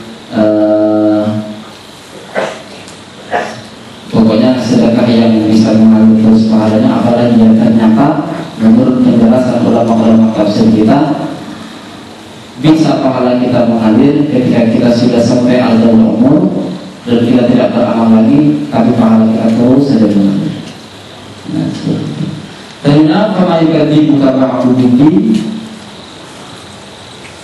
pokoknya sedekah yang bisa mengalir terus pahalanya, apalagi yang ternyata menurut penjelasan ulama-ulama tafsir kita bisa pahala kita mengalir ketika kita sudah sampai akhir umur dan kita tidak beramal lagi, tapi pahala kita terus saja mengalir. Nah, seperti itu. Dan apa maikati buka ba'ududi?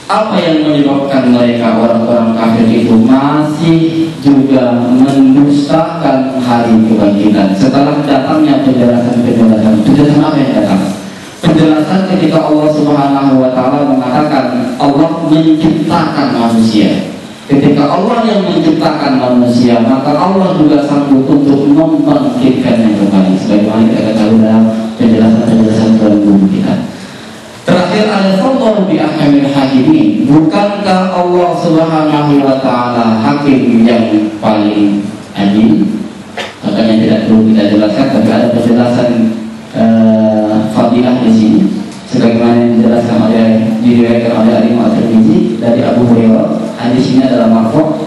Apa yang menyebabkan mereka orang-orang kafir itu masih juga mendustakan hari kebangkitan setelah datangnya penjelasan apa yang datang? Penjelasan ketika Allah Subhanahu wa ta'ala mengatakan Allah menciptakan manusia. Ketika Allah yang menciptakan manusia, maka Allah juga sanggup untuk membangkitkannya kembali, sebagaimana kita ketahui dalam penjelasan Tuhan guru kita. Terakhir, al-fadlu bi ahkamil hakimin. Bukankah Allah Subhanahu wa ta'ala hakim yang paling adil? yang tidak perlu kita jelaskan, tapi ada penjelasan fadilah di sini sebagaimana yang dijelaskan oleh diriwayatkan oleh Imam At-Tirmidzi dari Abu Hurairah. Hadis ini adalah marfu',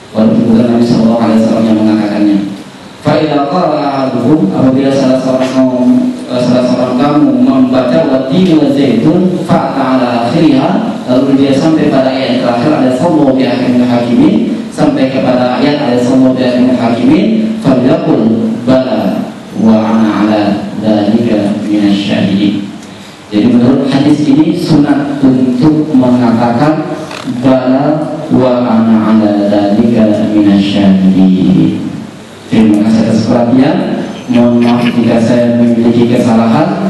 walaupun bukan Nabi sallallahu alaihi wasallam yang mengatakannya. Fa idza qara'a ahadukum, apabila salah seorang kamu membaca wat-tini wa zaitun fa ta'ala akhiriha, lalu dia sampai pada ayat terakhir ada sallallahu bi ahkamil hakimin, sampai kepada ayat ada sallallahu bi ahkamil hakimin, falyaqul bala wa ana ala dzalika minasyahidin. Jadi menurut hadis ini sunat untuk mengatakan bala wa ana ala dzalika minasyahidin. Terima kasih atas perhatian. Mohon maaf jika saya memiliki kesalahan.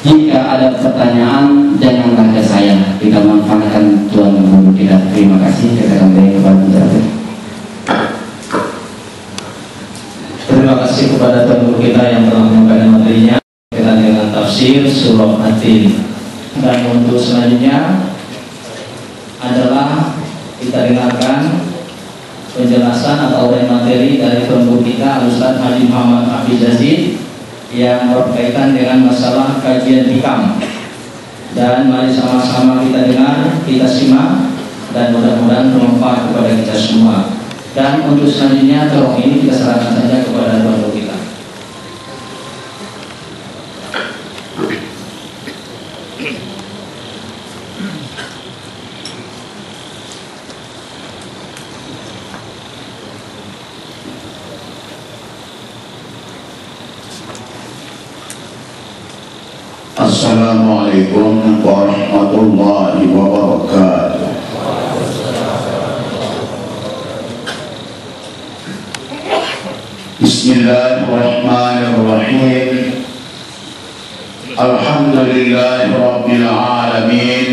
Jika ada pertanyaan, janganlah ke saya. Kita manfaatkan Tuhan guru kita. Terima kasih. Kita kembali kepada penjelasan. Terima kasih kepada Tuhan guru kita yang telah menyampaikan materinya berkaitan dengan tafsir surah At-Tin. Dan untuk selanjutnya adalah kita dengarkan penjelasan atau materi dari pembuku kita Ustaz Haji Muhammad Hafiz Yazid yang berkaitan dengan masalah kajian hikam. Dan mari sama-sama kita dengar, kita simak, dan mudah-mudahan bermanfaat kepada kita semua. Dan untuk selanjutnya tolong ini kita serahkan saja kepada pembuku kita. Assalamualaikum warahmatullahi wabarakatuh. Bismillahirrahmanirrahim. Alhamdulillahi rabbil alamin.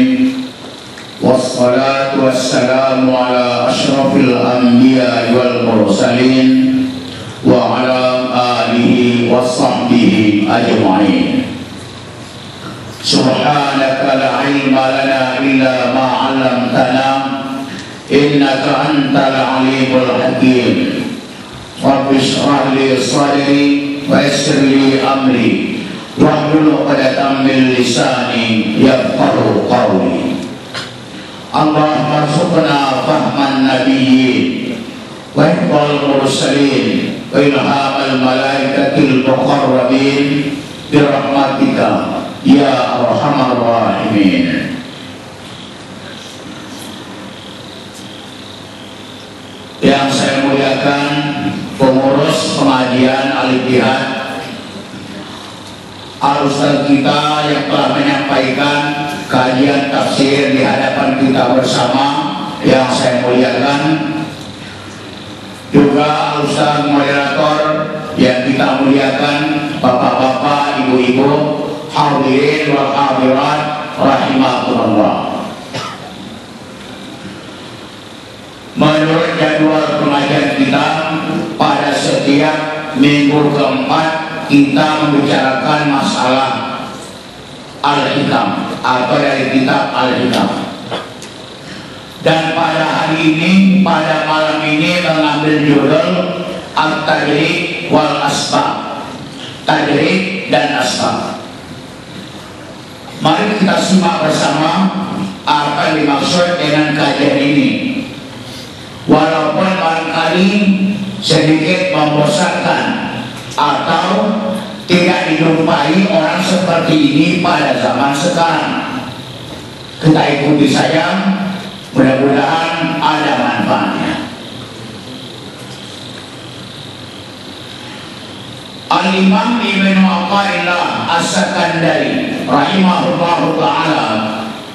Wassalatu wassalamu ala asyrafil anbiya wal mursalin wa ala alihi wa sahbihi ajma'in. Subhanaka la ilma lana illa ma 'allamtana innaka antal alimul hakim. Rabbi shrah li sadri wa yassir li amri wahlul 'uqdatam min lisani yafqahu qawli. Allahumma arzuqna fahman nabiyyin wa ihfal mursalin wa ilhamal malaikatil muqarrabin bi rahmatika ya arhamar rahimin. Yang saya muliakan pengurus pengajian Al-Ittihad, Al-Ustaz kita yang telah menyampaikan kajian tafsir di hadapan kita bersama, yang saya muliakan juga Al-Ustaz moderator yang kita muliakan, bapak-bapak, ibu-ibu, hadirin wal hadirat rahimakumullah. Menurut jadwal pengajian kita, pada setiap minggu keempat kita membicarakan masalah Al-Hikam atau dari kitab Al-Hikam. Dan pada hari ini, pada malam ini mengambil judul At-Tajrid wal Asbab. Tajrid dan Asbab. Mari kita simak bersama apa yang dimaksud dengan kajian ini. Walaupun barangkali sedikit membosankan atau tidak dijumpai orang seperti ini pada zaman sekarang, kita ikuti saja, mudah-mudahan ada manfaatnya. Al-Imam Ibnu Athaillah As-Sakandari rahimahullahu ta'ala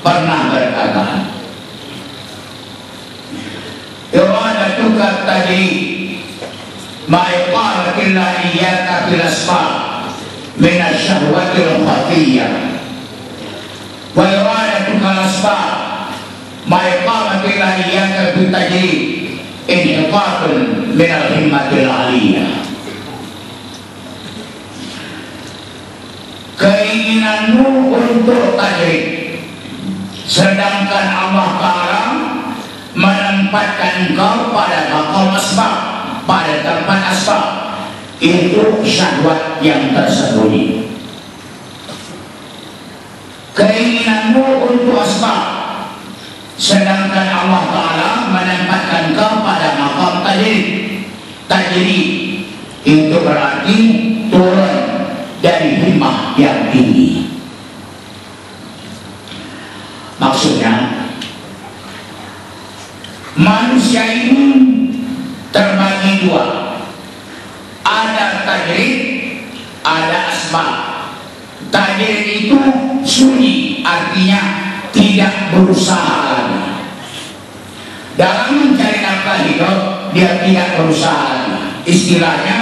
pernah berkata, iradatuka tajrid ma iqamatillah iyyaka bil asbab min asy-syahwatil khafiyyah wa iradatuka al-asbab ma iqamatillah iyyaka bil tajrid inhiqaqun min al-himmatil 'aliyyah. Keinginanmu untuk tajrid, sedangkan Allah Ta'ala menempatkan engkau pada maqam asbab, pada tempat asbab, itu syahwat yang tersembunyi. Keinginanmu untuk asbab, sedangkan Allah Ta'ala menempatkan kau pada maqam tajrid. Tajrid itu berarti turun dari himmah yang tinggi. Maksudnya manusia ini terbagi dua, ada tajrid, ada asbab. Tajrid itu sunyi, artinya tidak berusaha lagi. Dalam mencari nafkah hidup, dia tidak berusaha lagi. Istilahnya,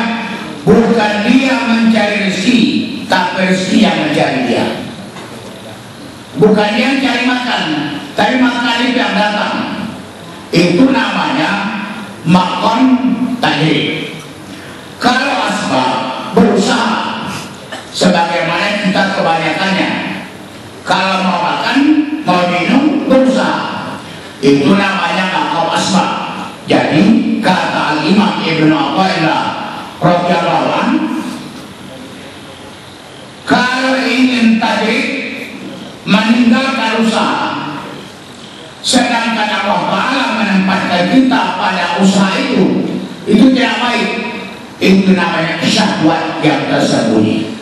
bukan dia mencari rezeki, tapi rezeki yang mencari dia. Bukan dia mencari makan, tapi makan itu yang datang. Itu namanya maqam tajrid. Kalau asbab berusaha, sebagaimana kita kebanyakannya, kalau mau makan, mau minum, berusaha. Itu namanya maqam asbab. Jadi kata Al-Imam Ibnu Athaillah radhiyallahu anhu, kalau ingin tajrid, meninggalkan usaha, sedangkan Allah Ta'ala menempatkan kita pada usaha itu tidak baik. Itu namanya syahwat yang tersembunyi.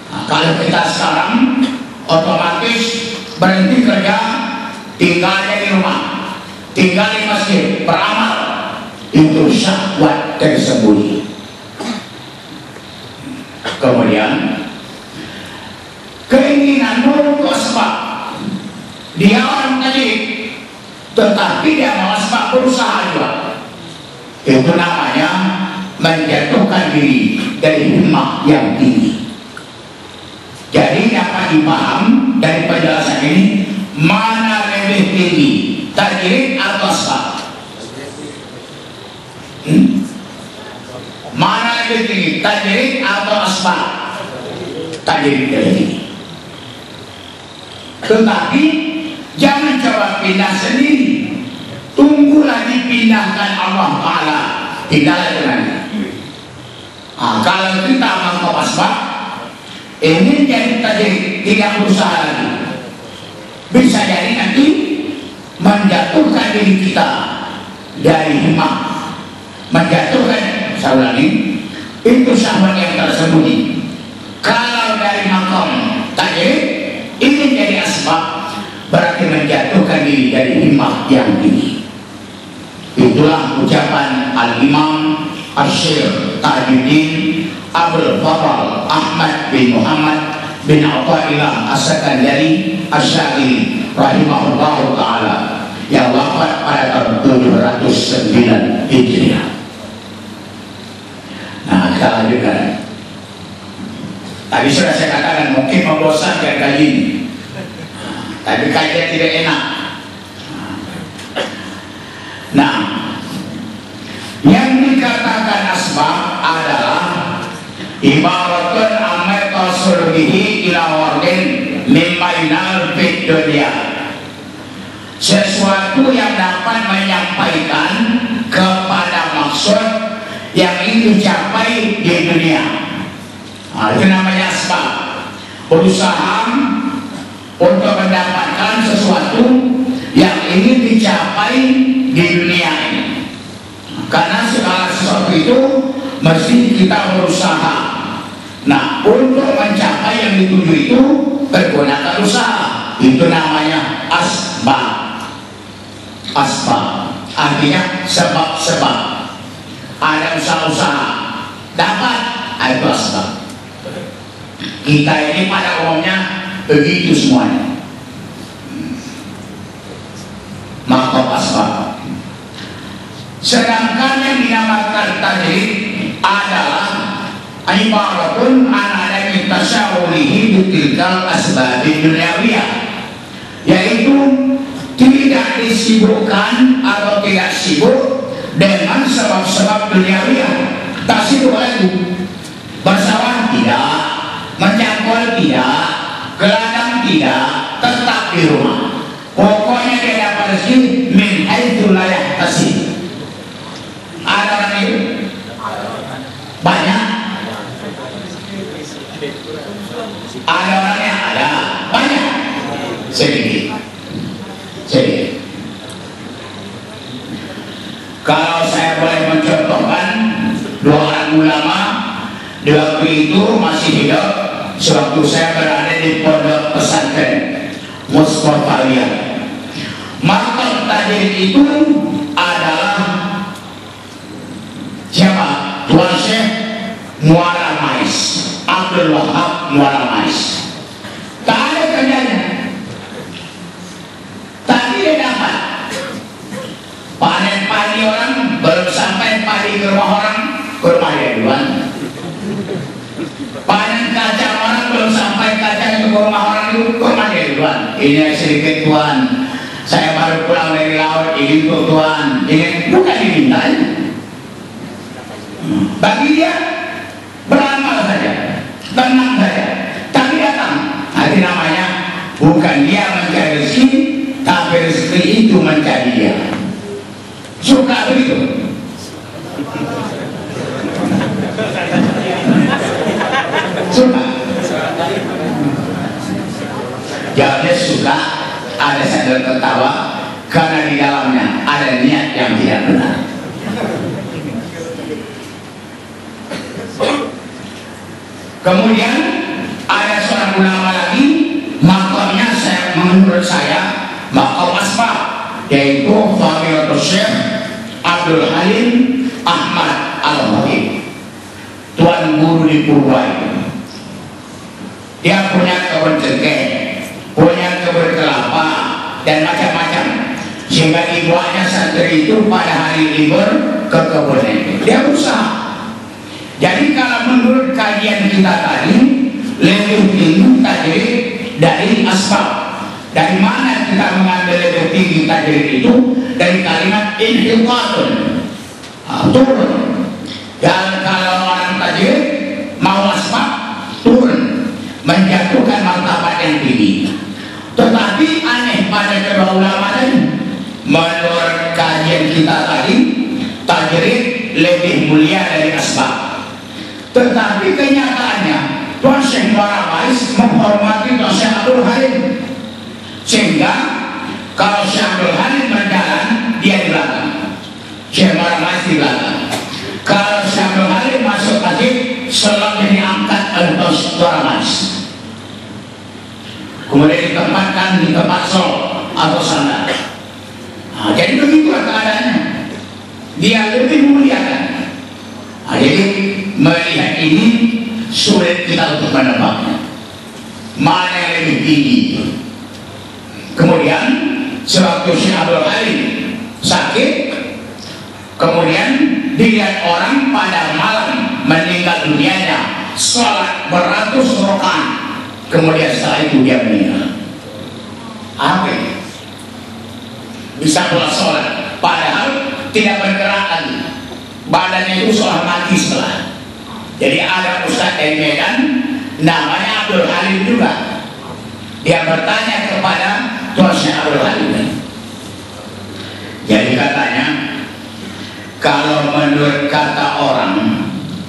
Nah, kalau kita sekarang otomatis berhenti kerja, tinggal di rumah, tinggal di masjid, beramal, itu syahwat tersembunyi. Kemudian keinginanmu untuk asbab, dia orang tadi, tetapi dia mau asbab, berusaha juga. Itu namanya menjatuhkan diri dari himmah yang tinggi. Jadi dapat dipaham dari penjelasan ini, mana lebih tinggi, tajrid atau asbab? Mana lebih tinggi, tajrid atau asbab? Tajrid lebih tinggi. Tetapi jangan coba pindah sendiri, tunggulah dipindahkan Allah Ta'ala, pindahlah dengan. Kalau kita mangkok asbab, ini jadi tajrid, tidak berusaha lagi, bisa jadi nanti menjatuhkan diri kita dari himmah, menjatuhkan, saya ulangi, itu syahwat yang tersembunyi. Kalau dari maqam tajrid ini jadi asbab, berarti menjatuhkan diri dari himmah yang tinggi. Itulah ucapan Al-Imam Asy-Syaikh Tajuddin Abdul Fadl Ahmad bin Muhammad bin Athaillah As-Sakandari Asy-Syadzili rahimahullahu ta'ala, yang wafat pada tahun 709 Hijriah. Nah, kita lanjutkan. Tadi sudah saya katakan mungkin membosankan kaji ini, tapi kajian tidak enak. Nah, yang dikatakan asbab adalah ibaratun amma tasurbihi ila wardin mimma yunal fid dunya, sesuatu yang dapat menyampaikan kepada maksud yang ingin dicapai di dunia. Nah, itu namanya asbab. Berusaha untuk mendapatkan sesuatu yang ingin dicapai di dunia ini. Karena segala sesuatu itu mesti kita berusaha. Nah, untuk mencapai yang dituju itu pergunakan usaha. Itu namanya asbab. Asbab artinya sebab-sebab. Ada usaha-usaha dapat, itu asbab. Kita ini pada umumnya begitu semuanya. Maka asbab. Sedangkan yang dinamakan tajrid adalah ibaratun an adami tasyawulihi bitilkal asbabi dunyawiyah, yaitu tidak disibukkan atau tidak sibuk dengan sebab-sebab duniawiyah. Tak sibuk lagi, bersawah tidak, mencangkul tidak, ke ladang tidak, tetap di rumah. Pokoknya dia dapat rezeki min haitsu la yahtasib. Ada orang itu Banyak. Ada orangnya, ada. Banyak. Sedikit. Kalau saya boleh mencontohkan dua orang ulama di waktu itu masih hidup, sewaktu saya berada di pondok pesantren Mustafawiyah. Maka tajir itu adalah siapa? Tuan Syekh Muara Mais, Abdul Wahab Muara Mais. Tak ada kerjanya. Tadi dia dapat panen padi orang, belum sampai padi ke rumah orang, ke rumah dia duluan. Panen kacang orang, belum sampai kacang ke rumah orang itu, ke rumah dia duluan. Ini sedikit tuan, saya baru pulang dari laut, ini untuk tuan, ini bukan diminta. Bagi dia beramal saja, tenang saja, tapi datang. Nanti namanya bukan dia mencari rezeki, tapi rezeki itu mencari dia. Suka begitu. Suka. Jawabnya suka. Ada sadar tertawa karena di dalamnya ada niat yang tidak benar. Kemudian ada seorang ulama lagi, makamnya menurut saya makam asbab, yaitu Fadilatul Syekh Abdul Halim Ahmad Al-Habib, tuan guru di Purwai. Dia punya kebun cengkeh, punya kebun kelapa dan macam-macam, sehingga dibuatnya santri itu pada hari libur ke kebunnya itu dia berusaha. Jadi kalau menurut kajian kita tadi, lebih tinggi tajrid dari asbab. Dari mana kita mengambil lebih tinggi tajrid itu? Dari kalimat inhiqatun, turun. Dan kalau orang tajrid mau asbab, turun, menjatuhkan martabat yang tinggi. Tetapi aneh pada kedua ulama tadi, menurut kajian kita tadi, tajrid lebih mulia dari asbab. Tetapi kenyataannya Tuan Syekh Muara Mais menghormati Tuan Syekh Abdul Halim, sehingga kalau Syekh Abdul Halim berjalan, dia di belakang, Syekh Muara Mais di belakang. Kalau Syekh Abdul Halim masuk masjid, selamanya diangkat oleh Tuan Muara Mais, kemudian ditempatkan di tempat sol atau sandal. Nah, jadi begitulah keadaannya. Dia lebih muliakan. Nah, jadi melihat ini sulit kita untuk menebaknya mana yang lebih tinggi. Kemudian sewaktu Syekh Abdul Halim sakit, kemudian dilihat orang pada malam meninggal dunianya, sholat beratus rakaat, kemudian setelah itu dia meninggal. Apa ini? Bisa pula sholat padahal tidak bergerak lagi, badannya itu seolah mati setelah. Jadi ada ustaz dari Medan namanya Abdul Halim juga. Dia bertanya kepada Tuan Syekh Abdul Halim. Jadi katanya, kalau menurut kata orang,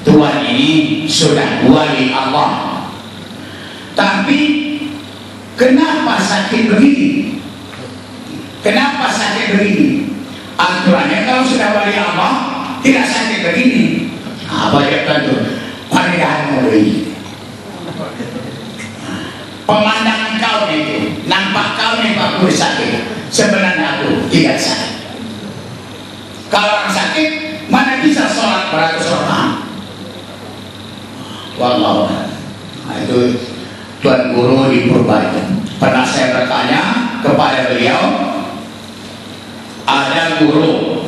Tuan ini sudah wali Allah, tapi kenapa sakit begini? Kenapa sakit begini? Aturannya kalau sudah wali Allah tidak sakit begini. Apa dia tentu? Pernikahan ini. Pemandangan kau itu, nampak kau nih Pak Puri sakit. Sebenarnya aku tidak sakit. Kalau orang sakit, mana bisa sholat beratus rakaat? Wallahu a'lam. Nah, itu Tuan Guru di Purwai. Pernah saya bertanya kepada beliau, ada guru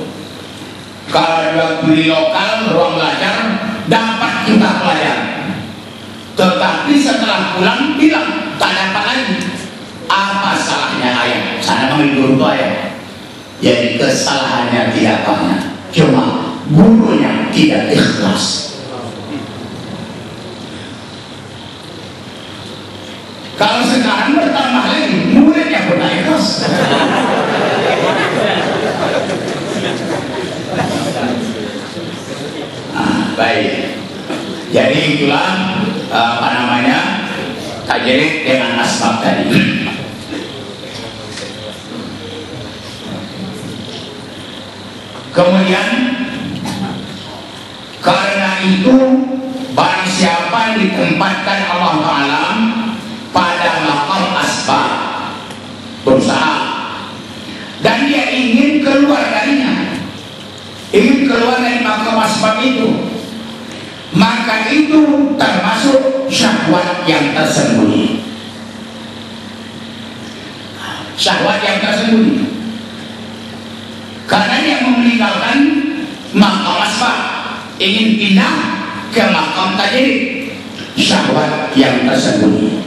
kalau di lokal ruang belajar dapat kita pelajar, tetapi setelah pulang bilang tak dapat lagi. Apa salahnya ayah? Sana panggil guru itu ayah. Jadi kesalahannya tidak banyak, cuma gurunya tidak ikhlas. Kalau sekarang bertambah lagi, muridnya pun tak ikhlas. Baik, Jadi itulah tajrid dengan asbab tadi. Kemudian karena itu barang siapa yang ditempatkan Allah Ta'ala pada maqam asbab, berusaha, dan dia ingin keluar darinya, ingin keluar dari maqam asbab itu, maka itu termasuk syahwat yang tersembunyi. Syahwat yang tersembunyi karena dia meninggalkan maqam asbab, ingin pindah ke maqam tajrid, syahwat yang tersembunyi.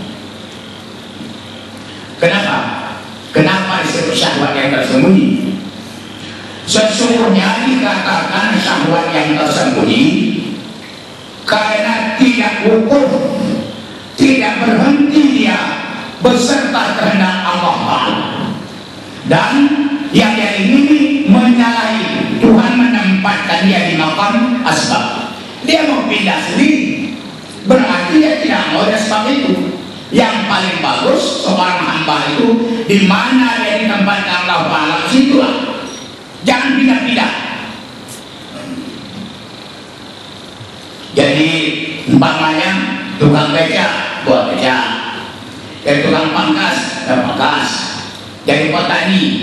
Kenapa disebut syahwat yang tersembunyi? Sesungguhnya dikatakan syahwat yang tersembunyi karena tidak wukuf, tidak berhenti dia beserta kehendak Allah, dan yang dia ingini menyalahi Tuhan menempatkan dia di maqam asbab. Dia mau pindah sendiri, berarti dia tidak mau asbab itu. Yang paling bagus seorang hamba itu di mana dia ditempatkan Allah Ta'ala, situlah, jangan pindah-pindah. Jadi umpamanya tukang beca buat beca, jadi tukang pangkas pangkas, jadi petani.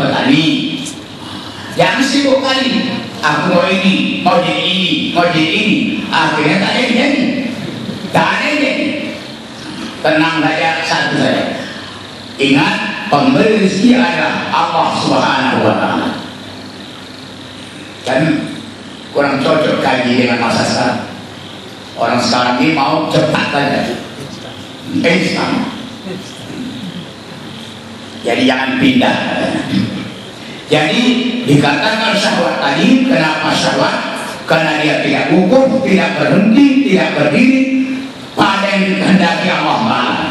Jangan sibuk kali, aku mau ini, mau jadi ini, mau jadi ini, akhirnya tak ada jadi. Tenang saja, satu saja. Ingat, pemberi rezeki adalah Allah Subhanahu wa Ta'ala. Dan kurang cocok kaji dengan masa sekarang. Orang sekarang ini mau cepat saja, instan. Jadi jangan pindah. Jadi dikatakan syahwat tadi, kenapa syahwat? Karena dia tidak wukuf, tidak berhenti, tidak berdiri pada yang dikehendaki Allah Ta'ala.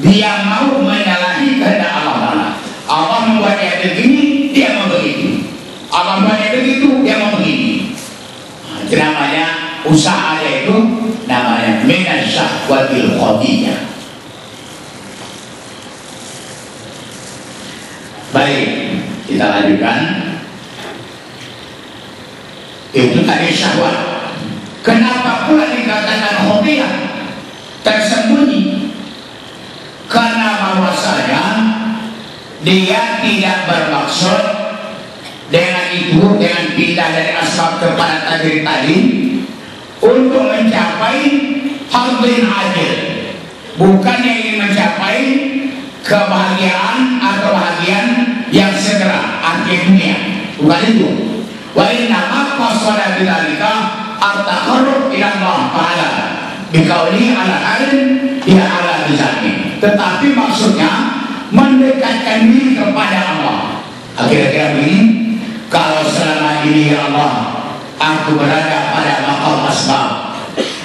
Dia mau menyalahi kehendak Allah Ta'ala. Allah membuat dia begini, dia mau begitu. Allah membuat dia begitu, dia mau begini. Itu namanya usaha dia itu, namanya minasyahwatil khotiyah. Baik, kita lanjutkan. Itu tadi syahwat. Kenapa pula dikatakan khotiyah, tersembunyi? Karena bahwasanya dia tidak bermaksud dengan itu, dengan pindah dari asbab kepada tajrid tadi, untuk mencapai hadzin ajil. Bukan yang ingin mencapai kebahagiaan atau bahagian yang segera, akhir dunia. Bukan itu. Wa innama qasada bidzalika at-taqarrub ila Allah Ta'ala biqauli ala alin ya ala bizani. Tetapi maksudnya mendekatkan diri kepada Allah. Kira-kira begini, kalau selama ini ya Allah aku berada pada maqam asbab,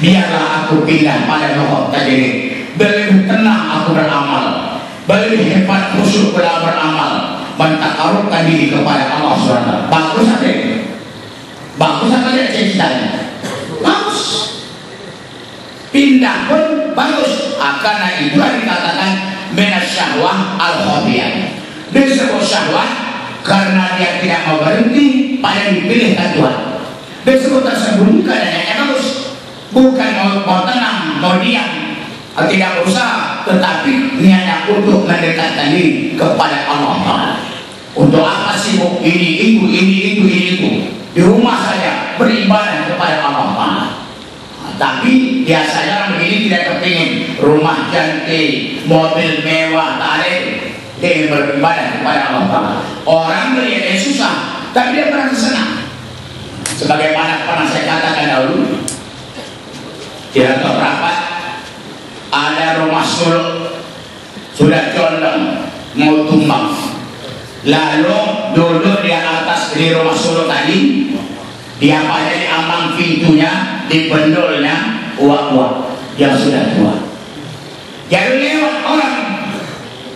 biarlah aku pindah pada maqam tajrid. Lebih tenang aku beramal, lebih hebat khusyuk dalam beramal, mentakarubkan diri kepada Allah SWT. Bagus saja, bagus saja ceritanya, bagus. Pindah pun bagus. Karena itu dikatakan minasyahwah al-khotiyah. Disebut syahwat karena dia tidak mau berhenti pada yang dipilihkan Tuhan. Disebut tersembunyi karena niatnya bagus, bukan mau tenang, mau diam, tidak berusaha, tetapi niatnya untuk mendekatkan diri kepada Allah. Untuk apa sibuk ini itu di rumah saja beribadah kepada Allah. Tapi biasanya orang begini tidak kepingin rumah cantik, mobil mewah, tarik, dia beribadah kepada Allah. Orang melihatnya susah, tapi dia merasa senang. Sebagaimana pernah saya katakan dahulu, tidak tahu berapa, ada rumah suluk sudah condong mau tumbang, lalu duduk di atas di rumah suluk tadi, dia pada di ambang pintunya, di bendolnya uak-uak yang sudah tua. Jadi lewat orang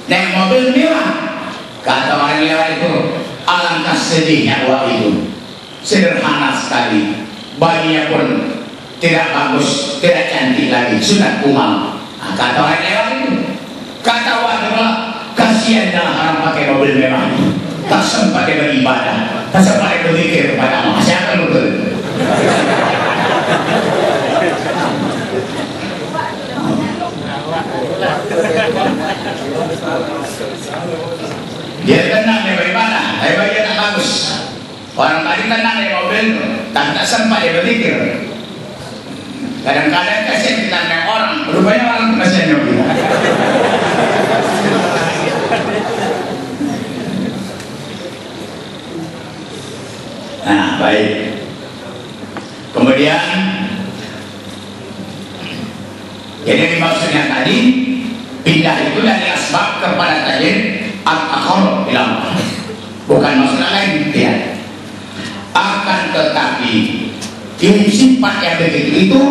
naik mobil mewah, kata orang lewat itu, alangkah sedihnya uak itu, sederhana sekali, bayinya pun tidak bagus, tidak cantik lagi, sunat umam. Nah, kata orang lewat itu, kata warga, kasihan dah orang pakai mobil mewah, tak sempat dia beribadah, tak sempat dia berpikir kepada Allah. Siapa betul? Dia tenang dia beribadah, tapi dia tak bagus. Orang tadi tenang di mobil, tak sempat dia berpikir. Kadang-kadang kasihan kita dengan orang, rupanya orang itu kasihan juga. Nah, baik. Kemudian, jadi maksudnya tadi pindah itu dari asbab kepada tajir al-akhir ilam. Bukan maksudnya lain, ya. Akan tetapi sifat yang begitu itu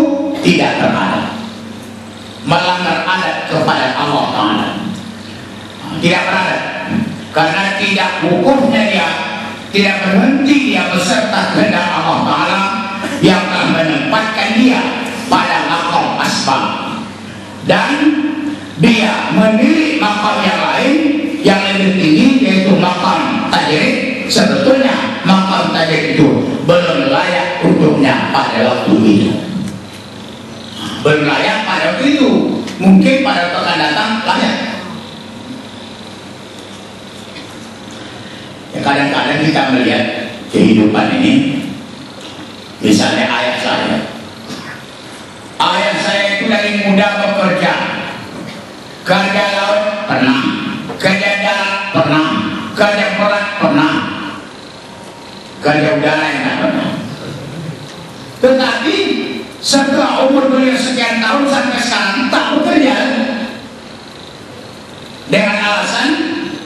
tidak terada, melanggar adat kepada Allah Ta'ala, tidak berada, karena tidak hukumnya dia, tidak berhenti dia beserta kehendak Allah Ta'ala yang telah menempatkan dia pada maqam asbab, dan dia menilik maqam yang lain yang lebih tinggi, yaitu maqam tajrid. Sebetulnya maqam tajrid itu belum layak untuknya pada waktu itu, belum layak pada waktu itu. Mungkin pada waktu akan datang layak. Ya, kadang-kadang kita melihat kehidupan ini, misalnya ayah saya itu dari muda bekerja, kerja laut pernah, kerja darat pernah, kerja berat pernah, kerja udara yang tak pernah. Tetapi setelah umur beliau sekian tahun sampai sekarang tak bekerja, dengan alasan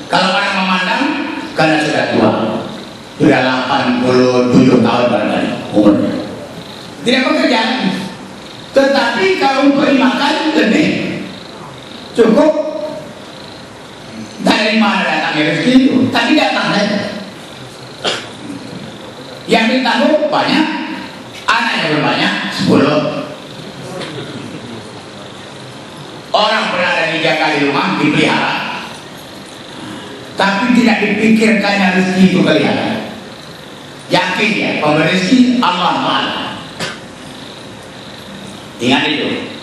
kalau orang memandang karena sudah tua, sudah 87 tahun barangkali umurnya, tidak bekerja. Tetapi kalau beri makan lebih cukup. Dari mana datangnya rezeki itu? Tadi datang saja. Yang ditanggung banyak, anaknya berbanyak 10. Orang berada 3 kali rumah dipelihara, tapi tidak dipikirkannya rezeki itu kelihatan. Yakin ya, pemberi rezeki Allah Ta'ala. Ingat itu.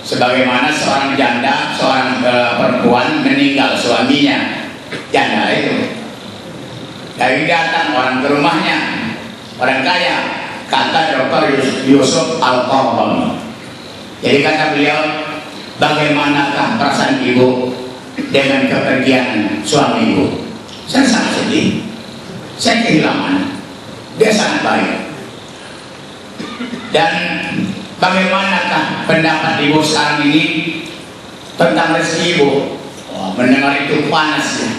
Sebagaimana seorang janda, seorang perempuan meninggal suaminya, janda itu, dari datang orang ke rumahnya, orang kaya, kata Dr. Yusuf Al-Qaradawi. Jadi kata beliau, bagaimanakah perasaan ibu dengan kepergian suami ibu? Saya sangat sedih, saya kehilangan, dia sangat baik. Dan bagaimanakah pendapat ibu sekarang ini tentang rezeki ibu? Oh, mendengar itu panas ya.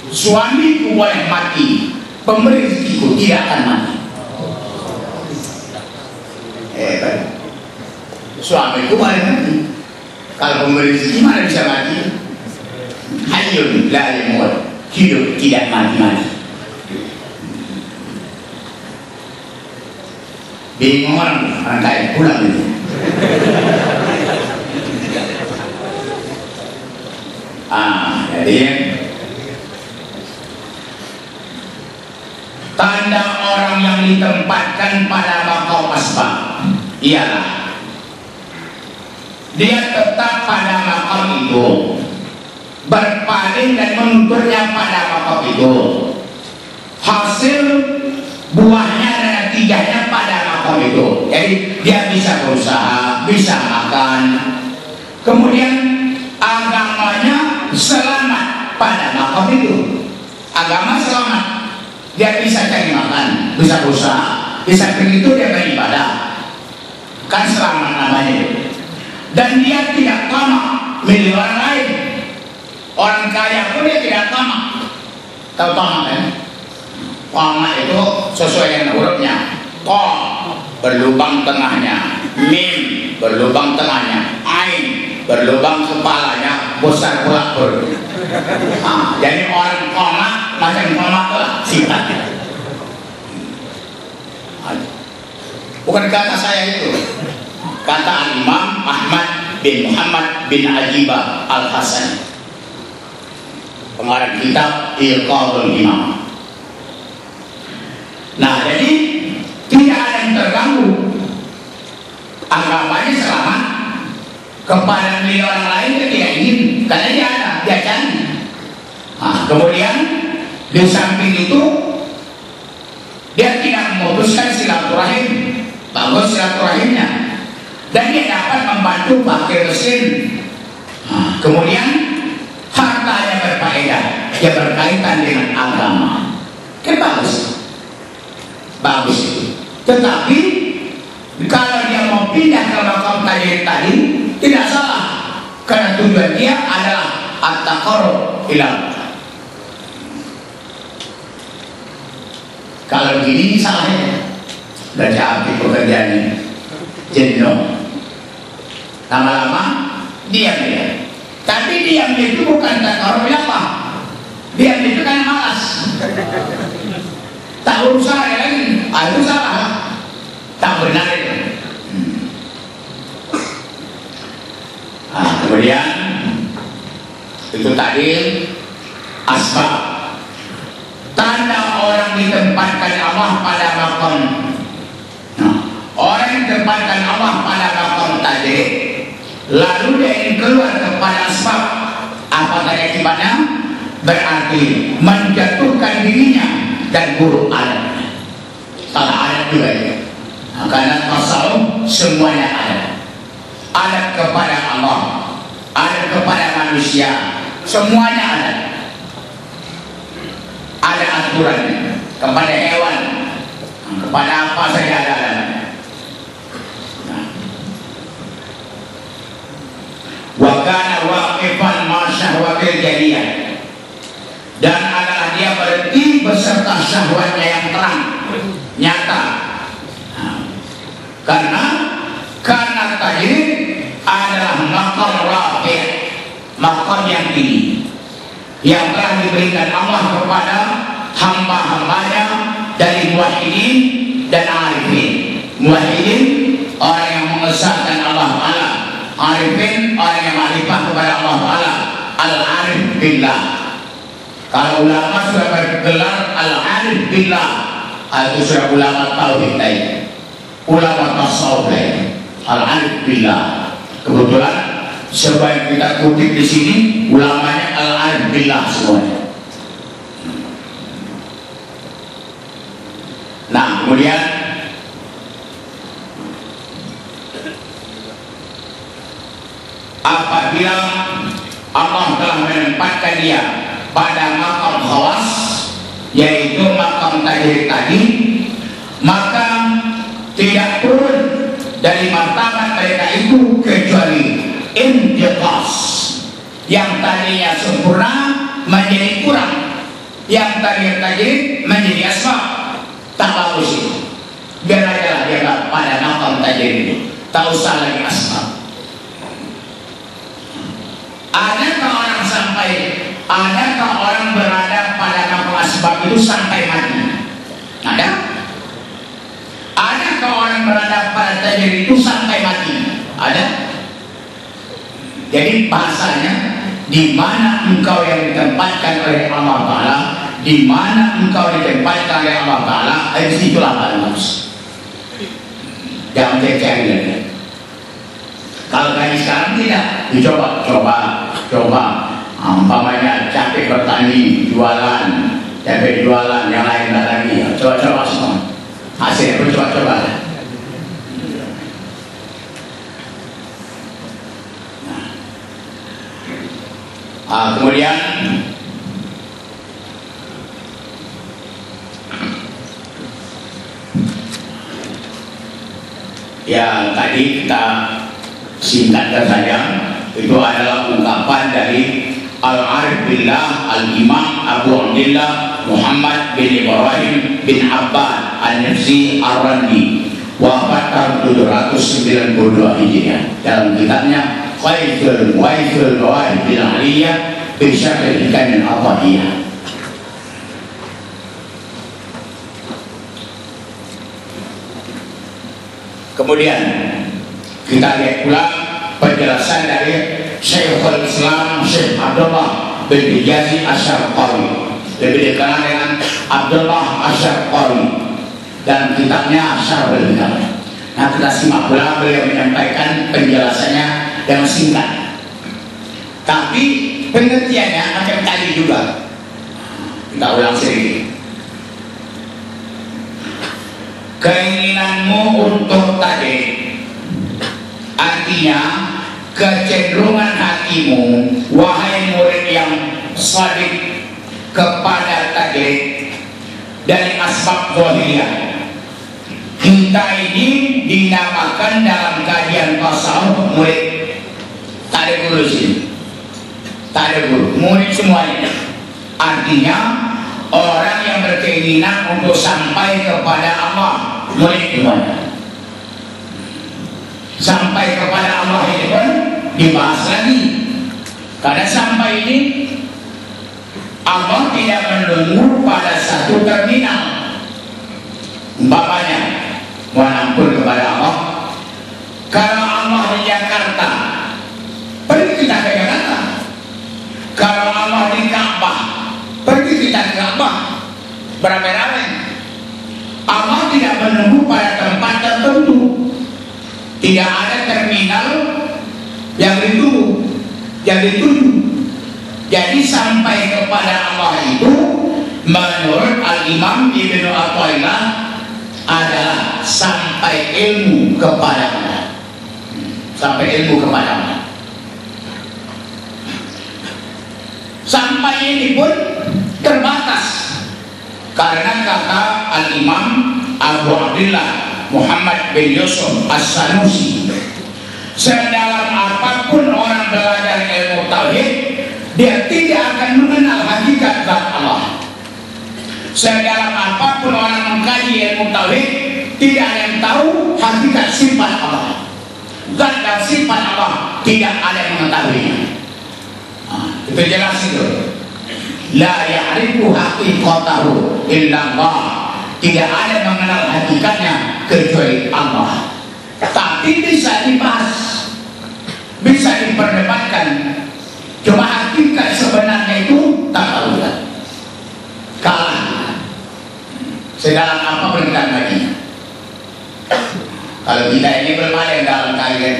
Suamiku boleh mati, pemberi rezekiku tidak akan mati. Suamiku boleh mati, kalau pemberi rezeki mana bisa mati? Hayyun la yamut, hidup tidak mati-mati. Bingung orang kaya pulang itu. Jadi tanda orang yang ditempatkan pada maqam asbab ialah dia tetap pada maqam itu, berpaling dan menuturnya pada maqam itu. Hasil buahnya dan natijahnya pada maqam itu. Jadi dia bisa berusaha, bisa makan, kemudian agamanya selamat pada maqam itu. Agama selamat, dia bisa cari makan, bisa berusaha, bisa begitu dia beribadah, kan selamat namanya. Dan dia tidak tamak milik orang lain. Orang kaya pun dia tidak tamak. Tahu tamak kan? Tamak itu sesuai dengan hurufnya. Ta berlubang tengahnya, mim berlubang tengahnya, ain berlubang kepalanya, besar pula perut. Jadi orang tamak macam tamak lah sifatnya. Bukan kata saya itu. kata Imam Ahmad bin Muhammad bin Ajibah Al-Hasani, pengarang kitab Iqadul Imam. Nah, jadi tidak ada yang terganggu, agamanya selamat. Kepada beliau orang lain dia ingin, karena dia ada, dia cari. Nah, kemudian di samping itu dia tidak memutuskan silaturahim, bagus silaturahimnya, dan dia dapat membantu pakai mesin. Nah, kemudian harta yang berfaedah, yang berkaitan dengan agama, kan bagus, bagus itu. Tetapi kalau dia mau pindah ke makam tadi tidak salah, karena tujuan dia adalah at-taqarrub ila Allah. Kalau gini salahnya, udah capek pekerjaannya, jenuh, lama-lama diam dia. Tapi diam itu bukan taqarrub ila Allah, diam itu kan malas, tak berusaha lagi, itu salah, tak benar itu. Nah, kemudian itu tadi asbab, tanda orang ditempatkan Allah pada makam. Nah, orang yang ditempatkan Allah pada makam tadi, lalu dia ingin keluar kepada asbab, apa tadi akibatnya? Berarti menjatuhkan dirinya dan buruk adatnya. Salah adat juga ya. Nah, karena tasawuf semuanya adat kepada Allah, adat kepada manusia, semuanya ada aturannya. Kepada hewan, kepada apa saja ada. Wa kana waqifan ma syahwatil jariyah, dan adalah dia berhenti beserta syahwatnya yang terang, nyata. Karena tadi adalah maqam rafi', maqam yang tinggi yang telah diberikan Allah kepada hamba-hambanya dari muwahhidin dan arifin. Muwahhidin orang yang mengesahkan Allah Ta'ala, arifin orang yang ma'rifah kepada Allah Ta'ala, al-arif billah. Kalau ulama sudah bergelar al-arif billah, itu sudah ulama tauhid tadi, ulama tasawuf tadi, al-arif billah. Kebetulan sebaik kita kutip di sini ulamanya al-arif billah semuanya. Nah, kemudian apabila Allah telah menempatkan dia pada makam khawas, yaitu makam tajrid tadi, maka tidak turun dari martabat mereka itu kecuali intiqas, yang tadinya sempurna menjadi kurang, yang tadinya tajrid menjadi asma. Tak bagus itu, biar aja dia pada makam tajrid itu, tak usah lagi asma. Adakah orang berada pada makam asbab itu sampai mati? Ada? Adakah orang berada pada tajrid itu sampai mati? Ada? Jadi bahasanya, di mana engkau yang ditempatkan oleh Allah Ta'ala, di mana engkau ditempatkan oleh Allah Ta'ala, di situlah bagus. Jangan cari lagi. Kalau kayak sekarang tidak, coba. Umpamanya capek bertani, jualan, capek jualan, yang lain tak lagi. Coba semua. Hasilnya pun coba. Kemudian yang tadi kita singkatkan saja, itu adalah ungkapan dari Al-Arif Billah Al-Imam Abu Abdillah Muhammad bin Ibrahim bin Abbad An-Nafsi Ar-Randi, wafat tahun 792 Hijriah. Dalam kitabnya Qaidul Mawahib bil Aliyah bi Syarh Hikam al-Athaiyah. Kemudian Kita lihat pula penjelasan dari Syekhul Islam Syekh Abdullah bin Yazid Asy-Syarqawi, lebih dikenal dengan Abdullah Asy-Syarqawi, dan kitabnya Syarhul Hidayah. Nah, kita simak pula beliau menyampaikan penjelasannya dengan singkat, tapi pengertiannya akan tadi juga. Kita ulang sedikit. Keinginanmu untuk tadi, artinya kecenderungan hatimu, wahai murid yang shadiq, kepada tadi dari asbab zahiriyah. Kita ini dinamakan dalam kajian tasawuf murid. Tak ada guru sini, tak ada guru, murid semuanya. Artinya orang yang berkeinginan untuk sampai kepada Allah, murid semuanya. Sampai kepada Allah ini pun dibahas lagi, karena sampai ini Allah tidak menunggu pada satu terminal. Umpamanya, mohon ampun kepada Allah, kalau Allah di Jakarta, pergi kita ke Jakarta. Kalau Allah di Ka'bah, pergi kita ke Ka'bah beramai-ramai. Allah tidak menunggu pada tempat tertentu. Tidak ada terminal yang ditunggu, yang dituju. Jadi sampai kepada Allah itu menurut Al-Imam Ibnu Athaillah adalah sampai ilmu kepada Allah. Sampai ilmu kepada Allah. Sampai ini pun terbatas, karena kata Al-Imam Abu Abdillah Muhammad bin Yusuf As-Sanusi, sedalam apapun orang belajar ilmu tauhid, dia tidak akan mengenal hakikat zat Allah. Sedalam apapun orang mengkaji ilmu tauhid, tidak ada yang tahu hakikat sifat Allah. Zat dan sifat Allah tidak ada yang mengetahuinya. Itu jelas itu. La ya'rifu haqiqatahu illa Allah. Tidak ada yang mengenal hakikatnya kecuali Allah. Tapi bisa dibahas, bisa diperdebatkan. Cuma hakikat sebenarnya itu tak tahu kan. Kalah. Sedalam apa pun kita lagi. Kalau kita ini belum ada yang dalam kalian,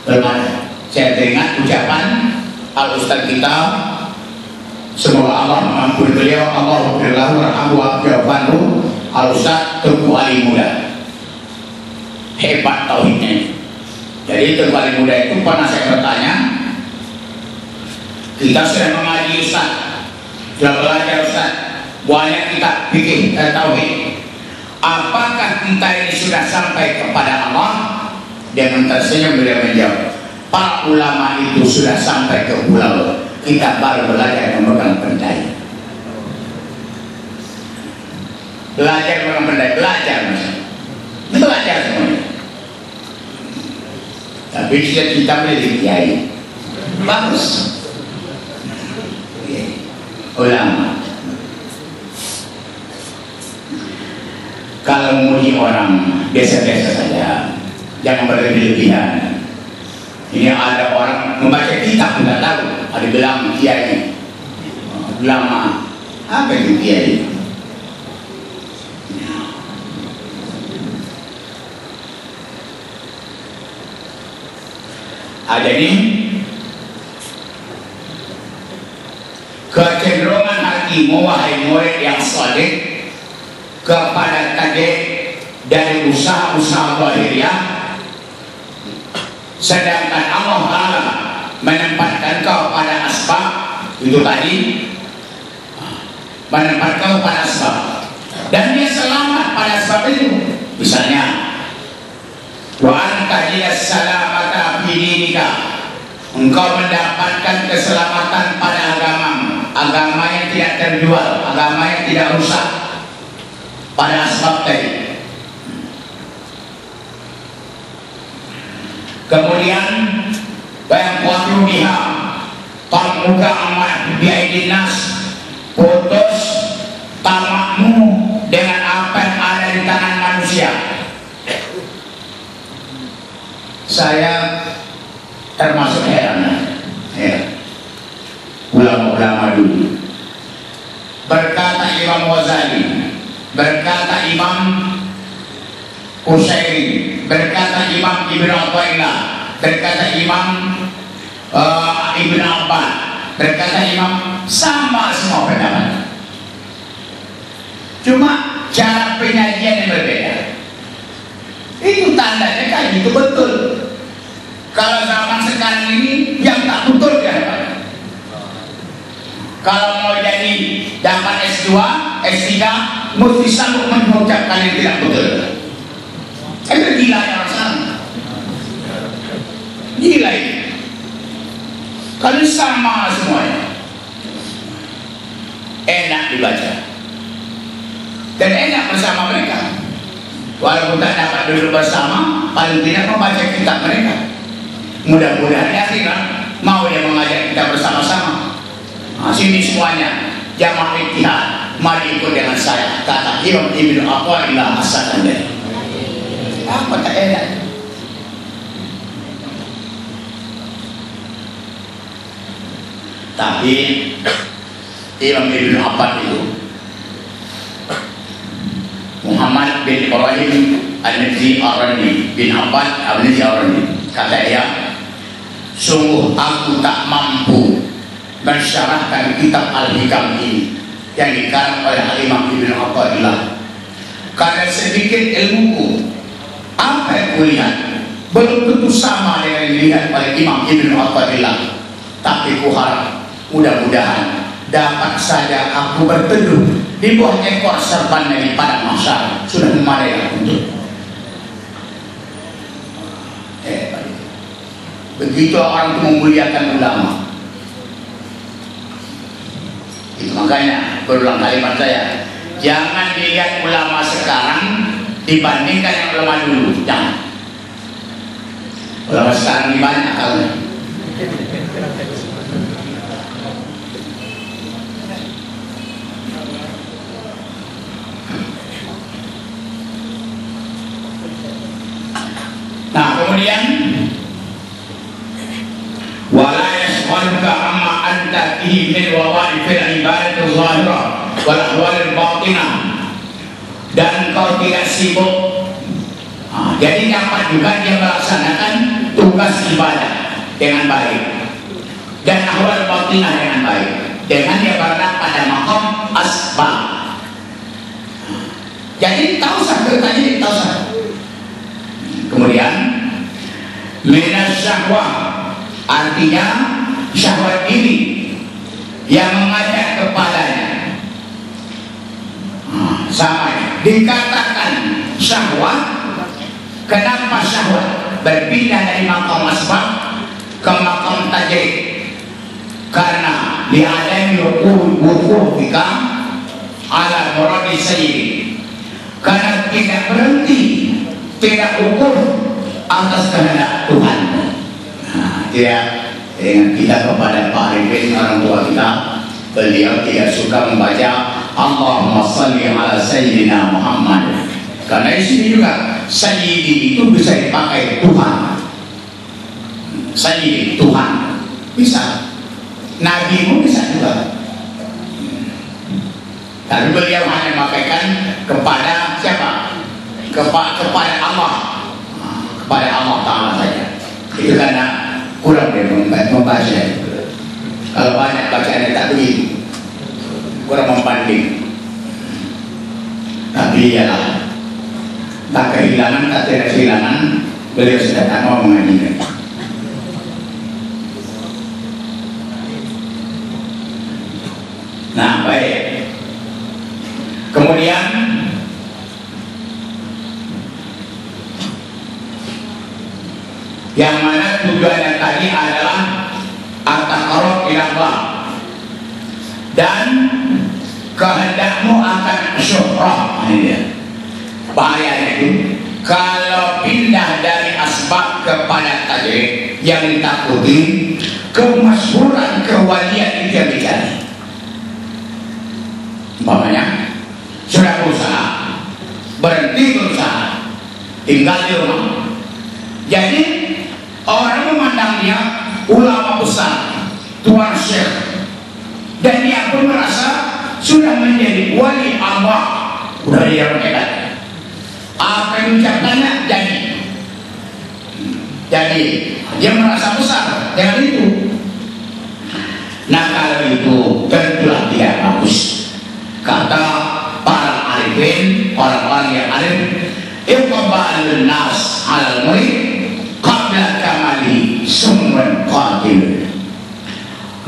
belum ada. Saya teringat ucapan Al-Ustaz kita, semoga Allah mengampuni beliau, Allah berlahu warhamu wa'afiyahu, Al-Ustaz Tengku Ali Muda. Hebat tauhidnya. Jadi Tengku Ali Muda itu pernah saya bertanya, kita sudah mengaji Ustaz, sudah belajar Ustaz, banyak kita bikin tauhid. Apakah kita ini sudah sampai kepada Allah? Dengan tersenyum beliau menjawab, para ulama itu sudah sampai ke pulau, kita baru belajar memegang pendai. Belajar memegang pendai, belajar mas, belajar semuanya. Tapi kita menjadi kiai, bagus. Ulama. Kalau memuji orang biasa-biasa saja, jangan berlebihan. Ini ada orang membaca kitab tidak tahu, ada bilang kiai, ulama, apa itu kiai? Jadi kecenderungan hatimu wahai murid yang saleh kepada tadi dari usaha-usaha zahiriyah, sedangkan Allah Ta'ala menempatkan kau pada asbab itu tadi, menempatkan kau pada asbab, dan dia selamat pada asbab itu. Misalnya, wa anta jiyas salamata fi dinika, engkau mendapatkan keselamatan pada agamamu, agama yang tidak terjual, agama yang tidak rusak pada asbab tadi. Kemudian bayang kuatu biha tamuka amat biaidin nas, putus tamakmu dengan apa yang ada di tangan manusia. saya termasuk heran ya, ulama-ulama dulu. Berkata Imam Ghazali, berkata Imam Utsaimin, berkata Imam Ibn Athaillah, berkata Imam Ibn Abbas, berkata Imam, sama semua pendapat. Cuma cara penyajian yang berbeda. Itu tandanya kan itu betul. Kalau zaman sekarang ini yang tak betul ya. Kalau mau jadi dapat S2, S3, mesti sanggup mengucapkan yang tidak betul. Itu gila ya orang. Gila ini. Kalau sama semuanya, enak dibaca dan enak bersama mereka. Walaupun tak dapat duduk bersama, paling tidak membaca kitab mereka. Mudah-mudahan di akhirat mau dia mengajak kita bersama-sama. Nah, sini semuanya jamaah ittihad, mari ikut dengan saya, kata Imam Ibn Athaillah As-Sakandari. Apa tak enak? Tapi Imam Ibn Abbas itu Muhammad bin Ibrahim An-Najdi Ar-Randi bin Abbas An-Najdi Ar-Randi, kata dia, sungguh aku tak mampu mensyarahkan kitab Al-Hikam ini yang dikarang oleh Imam Ibn Athaillah karena sedikit ilmuku. Apa yang kulihat belum tentu sama dengan yang dilihat oleh Imam Ibn Athaillah, tapi kuharap mudah-mudahan dapat saja aku berteduh di bawah ekor serban dari padang mahsyar. Sudah memadai untuk begitu orang itu memuliakan ulama. Itu makanya berulang kalimat saya, jangan dilihat ulama sekarang dibandingkan yang ulama dulu. Jangan. Ulama sekarang ini banyak kalau nah, kemudian wala yashghaluka amma anta fihi min wadha'ifil ibadati adh-dhahirah wal ahwalil batinah, dan kau tidak sibuk. Jadi dapat juga dia melaksanakan tugas ibadah dengan baik dan ahwal batinah dengan baik, dengan dia berada pada maqam asbab. Jadi tahu sakitnya, tahu sakit. Kemudian minas syahwah, artinya syahwat ini yang mengajak kepadanya. Sama dikatakan syahwat. Kenapa syahwat berpindah dari maqam asbab ke maqam tajrid? Karena diadami wuqufika ala muradi sayyidi, karena tidak berhenti, tidak ukur atas kehendak Tuhan. Nah, dia ingat kita kepada Pak Arifin, orang tua kita, beliau tidak suka membaca Allahumma salli ala Sayyidina Muhammad, karena di sini juga Sayyidi itu bisa dipakai Tuhan. Sayyidi Tuhan bisa, Nabi pun bisa juga. Tapi beliau hanya memakaikan kepada siapa? Kepada Allah, kepada Allah Ta'ala saja. Itu karena kurang dia membaca. Kalau banyak bacaan tak begitu, kurang membanding. Tapi ialah tak kehilangan, tak tidak kehilangan, beliau sudah tak mau mengajikan. Nah, baik. Kemudian yang mana tujuannya tadi adalah at-taqarrub ila Allah, dan kehendakmu akan syuhrah. Ini dia bahayanya itu, kalau pindah dari asbab kepada tajrid, yang ditakuti kemasyhuran kewalian itu yang dicari. Umpamanya sudah berusaha, berhenti berusaha, tinggal di rumah. Jadi Orang memandang dia ulama besar, tuan syekh, dan dia pun merasa sudah menjadi wali Allah dari yang hebat. Apa yang ucapkannya jadi dia merasa besar dengan itu. Nah, kalau itu tentulah tidak bagus. Kata para arifin, orang-orang yang arif, iqbalun nas alal murid qabla kamali summan qatil.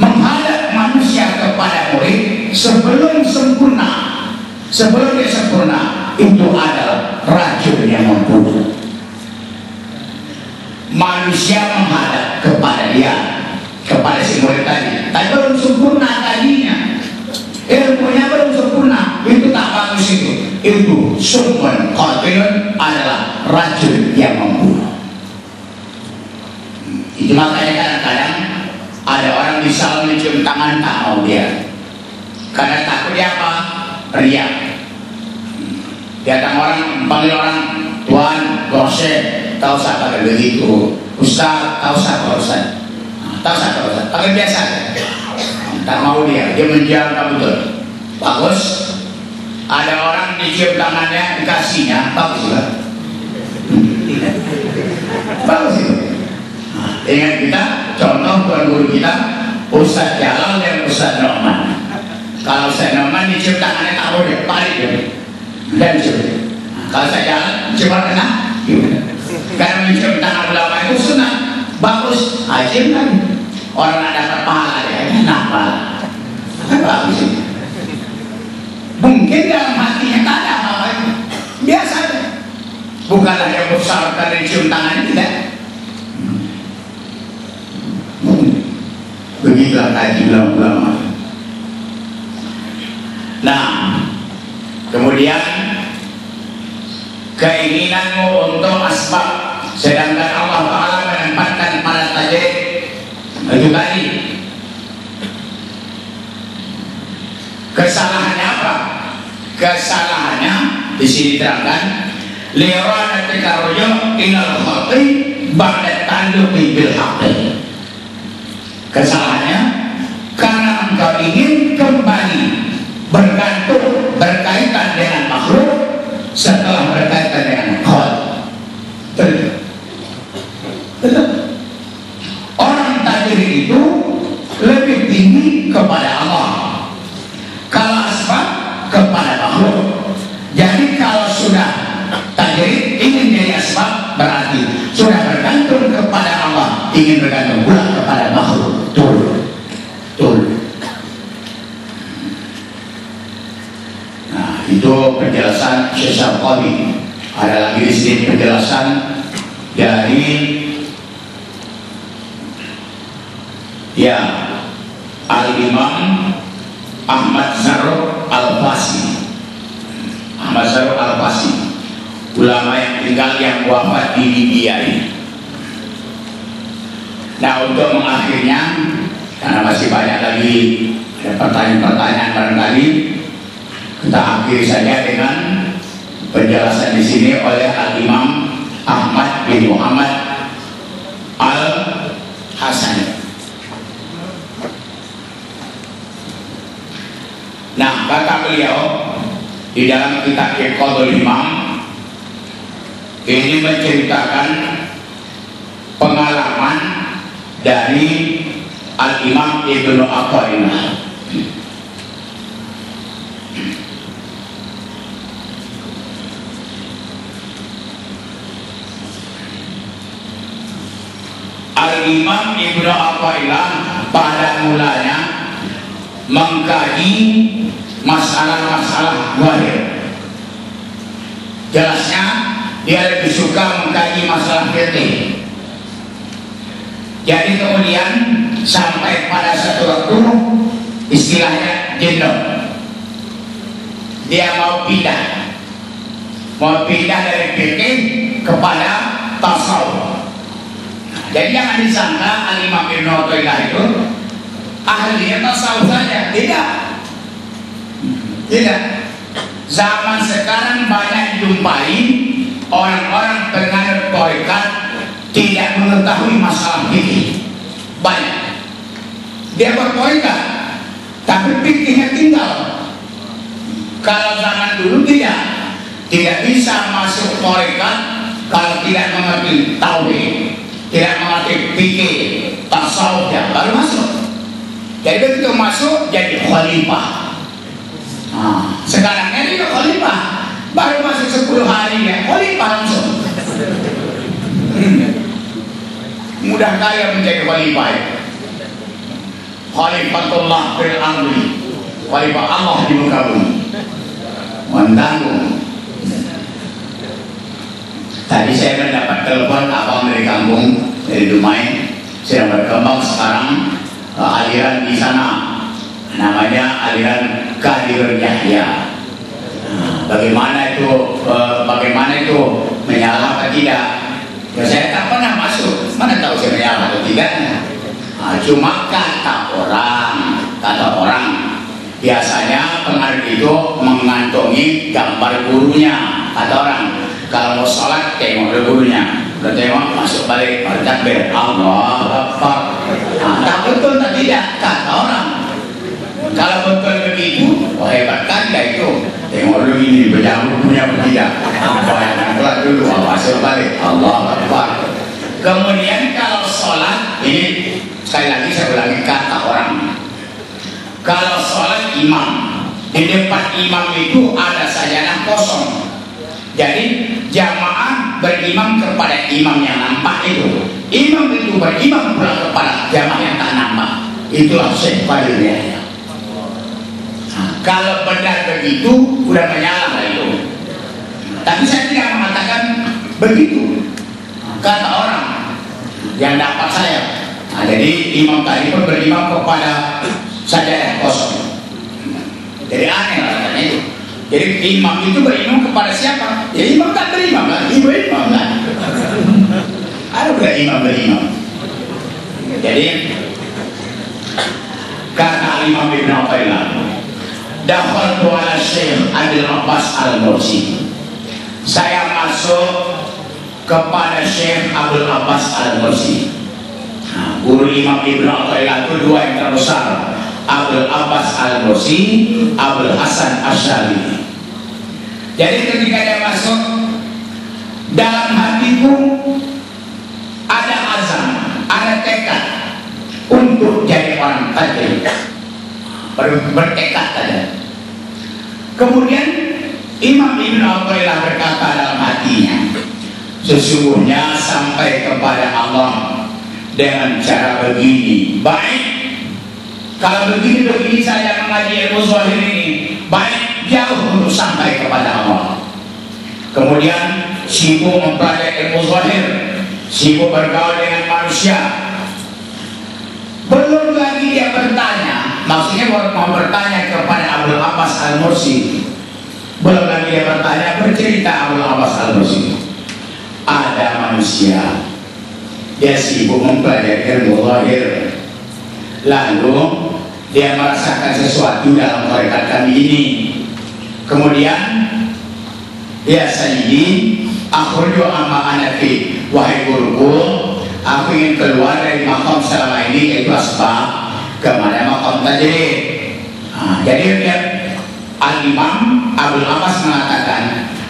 Menghadap manusia kepada murid sebelum sempurna, sebelum dia sempurna, itu adalah racun yang membunuh. Manusia menghadap kepada dia, kepada si murid tadi, tapi belum sempurna tadinya, ilmunya belum sempurna, itu tak bagus itu summan qatil, adalah racun yang membunuh. Itu makanya kadang-kadang ada orang bisa mencium tangan tak mau dia, karena takut dia apa? Riak. Datang orang, panggil orang, tuan, dosen, tahu saya pakai begitu, ustaz, tahu saya Pak Ustaz, tahu saya Pak Ustaz, pakai biasa. Tak mau dia menjaga betul. Bagus. Ada orang dicium tangannya, dikasihnya, bagus juga. Bagus itu. Ingat kita, contoh tuan guru kita, Ustaz Jalal dan Ustaz Noman. Kalau Ustaz Noman dicium tangannya, tak boleh, balik dia. Dan cium. Kalau Ustaz Jalal, cuma kena. Karena mencium tangan ulama itu sunnah, bagus, cium kan. Orang nak dapat pahala dia, kenapa? Bagus itu. Mungkin dalam hatinya tak ada apa-apa, biasa aja. Bukanlah yang besar dari cium tangan, tidak. Begitulah kaji ulama. Nah, kemudian keinginanmu untuk asbab, sedangkan Allah Ta'ala menempatkan pada tajrid itu tadi. Kesalahannya apa? Kesalahannya di sini diterangkan li'iradatika rujuk ilal khati ba'da tanduqi bil haqqi. Kesalahannya karena engkau ingin kembali bergantung, berkaitan dengan makhluk setelah berkaitan dengan khot. Orang tajrid itu lebih tinggi kepada Allah, kalau asbab kepada makhluk. Jadi kalau sudah tajrid ingin jadi asbab, berarti sudah bergantung kepada Allah, ingin bergantung pula kepada makhluk. Nah, itu penjelasan Syekh Syarqawi. Ada lagi di sini penjelasan dari Al-Imam Ahmad Zarruq Al-Fasi. Ahmad Zarruq Al-Fasi, ulama yang tinggal yang wafat di Libya ini. Nah, untuk mengakhirnya, karena masih banyak lagi ada pertanyaan-pertanyaan barangkali, kita akhiri saja dengan penjelasan di sini oleh Al-Imam Ahmad bin Muhammad Al-Hasani. Nah, kata beliau di dalam kitab Iqadul Imam ini menceritakan pengalaman dari Al-Imam Ibnu Athaillah. Al-Imam Ibnu Athaillah pada mulanya mengkaji masalah-masalah zahir. Jelasnya dia lebih suka mengkaji masalah fikih. Jadi kemudian sampai pada satu waktu, istilahnya jenuh, dia mau pindah dari fikih kepada tasawuf. Jadi jangan disangka Al-Imam Ibnu Athaillah itu ahlinya tasawuf saja, tidak. Zaman sekarang banyak dijumpai orang-orang penganut tarekat tidak mengetahui masalah fikih. Banyak dia berpoika, tapi fikihnya tinggal. Kalau zaman dulu tidak bisa masuk tarekat kalau tidak mengerti tauhid, tidak mengerti fikih, tasawuf, baru masuk. Jadi begitu masuk jadi khalifah. Sekarang ini juga khalifah, baru masuk 10 hari ya khalifah langsung. Mudah kaya menjadi khalifah. Khalifatullah fil ardi, khalifah Allah di muka bumi. Mentanggung. Tadi saya mendapat telepon abang dari kampung, dari Dumai, sedang berkembang sekarang aliran di sana, namanya aliran Qadir Yahya. Bagaimana itu menyala atau tidak? Ya saya tak pernah masuk, mana tahu saya menyala atau tidaknya. Cuma kata orang biasanya pengaruh itu mengantongi gambar gurunya. Kata orang kalau mau sholat tengok gurunya, udah tengok masuk balik takbir Allah Akbar. Tak betul tak tidak kata orang. Kalau betul begitu, hebat kan itu. Tengok dulu ini berjalan punya tidak. Bayangkan dulu masuk balik Allah Akbar. Kemudian kalau sholat ini sekali lagi saya ulangi kata orang. Kalau sholat imam, di depan imam itu ada sajadah kosong. Jadi jamaah berimam kepada imam yang nampak itu. Imam itu berimam pula kepada jamaah yang tak nampak. Itulah Syekh Qadir Yahya. Kalau benar begitu, udah menyala itu. Tapi saya tidak mengatakan begitu. Kata orang yang dapat saya. Jadi imam tadi pun berimam kepada sajadah kosong. Jadi aneh rasanya itu. Jadi imam itu berimam kepada siapa? Ya imam tak berimam kan? Ibu imam kan? Ada juga imam berimam. Jadi kata Imam Ibn Athaillah, dakhaltu ala Syekh Abdul Abbas Al-Mursi. Saya masuk kepada Syekh Abdul Abbas Al-Mursi. Guru Imam Ibn Athaillah itu dua yang terbesar, Abdul Abbas Al-Mursi, Abdul Hasan Asy'ari. Jadi ketika dia masuk, dalam hatiku ada azam, ada tekad untuk jadi orang tajir, bertekad saja. Kemudian Imam Ibn Athaillah berkata dalam hatinya, sesungguhnya sampai kepada Allah dengan cara begini baik. Kalau begini saya mengaji ilmu zahir ini baik, jauh untuk sampai kepada Allah. Kemudian sibuk mempelajari ilmu zahir, sibuk bergaul dengan manusia. Belum lagi dia bertanya, maksudnya mau bertanya kepada Abdul Abbas Al-Mursi. Belum lagi dia bertanya, bercerita Abdul Abbas Al-Mursi. Ada manusia, dia sibuk mempelajari ilmu zahir, lalu dia merasakan sesuatu dalam tarekat kami ini. Kemudian ya Sayyidi, akhruju amma ana fi, wahai guruku, aku ingin keluar dari makam selama ini, yaitu asbab, kepada makam tajrid. Jadi Al-Imam Abdul Abbas mengatakan,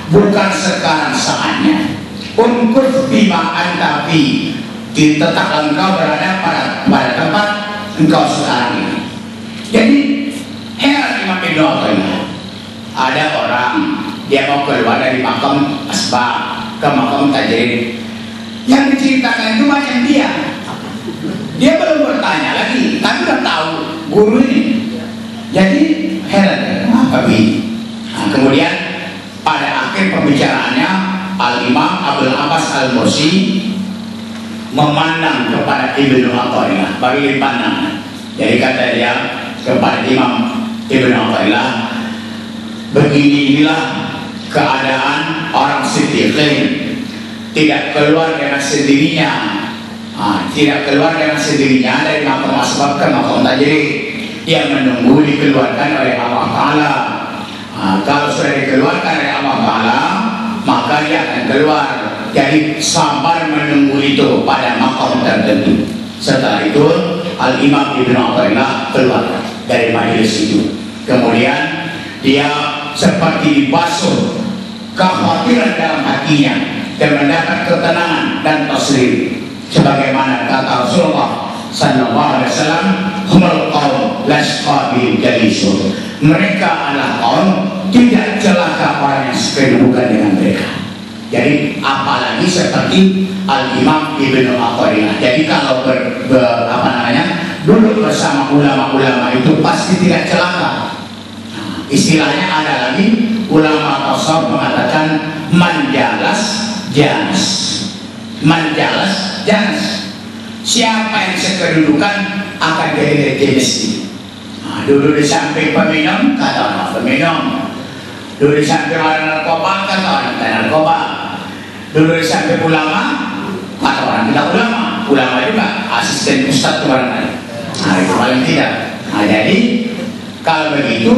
bukan sekarang saatnya. Unkur bima anta fi, tetaplah engkau berada pada tempat engkau sekarang ini. Jadi heran Imam Ibn Athaillah, ada orang dia mau keluar dari makam asbab ke makam tajrid. Yang diceritakan itu macam dia belum bertanya lagi, tapi udah tahu guru ini. Jadi heran, apa ini? Kemudian pada akhir pembicaraannya, Al-Imam Abdul Abbas Al-Mursi memandang kepada Ibnu Athaillah, baru dipandang. Jadi kata dia kepada Imam Ibnu Athaillah, begini-inilah keadaan orang siddiqin, tidak keluar dengan sendirinya, tidak keluar dengan sendirinya dari makam asbab ke makam tajrid, yang menunggu dikeluarkan oleh Allah Ta'ala. Kalau sudah dikeluarkan oleh Allah Ta'ala, maka dia akan keluar. Jadi sabar menunggu itu pada makom tertentu. Setelah itu Al-Imam Ibnu Athaillah keluar dari majelis itu. Kemudian dia seperti dibasuh kekhawatiran dalam hatinya dan mendapat ketenangan dan taslim. Sebagaimana kata Rasulullah sallallahu alaihi wasallam, humul qaum lasqabi jalisun. Mereka adalah kaum tidak celaka orang yang sekedudukan dengan mereka. Jadi apalagi seperti Al-Imam Ibnu Athaillah. Jadi kalau duduk bersama ulama-ulama itu pasti tidak celaka. Istilahnya ada lagi ulama tasawuf mengatakan manjalas janas. Manjalas janas. Siapa yang sekedudukan akan jadi jenis ini. Duduk di samping peminum kata orang peminum. Duduk di samping orang narkoba kata orang narkoba. Duduk di samping ulama kata orang tidak ulama. Ulama juga asisten ustadz orang lain. Itu paling tidak. Jadi kalau begitu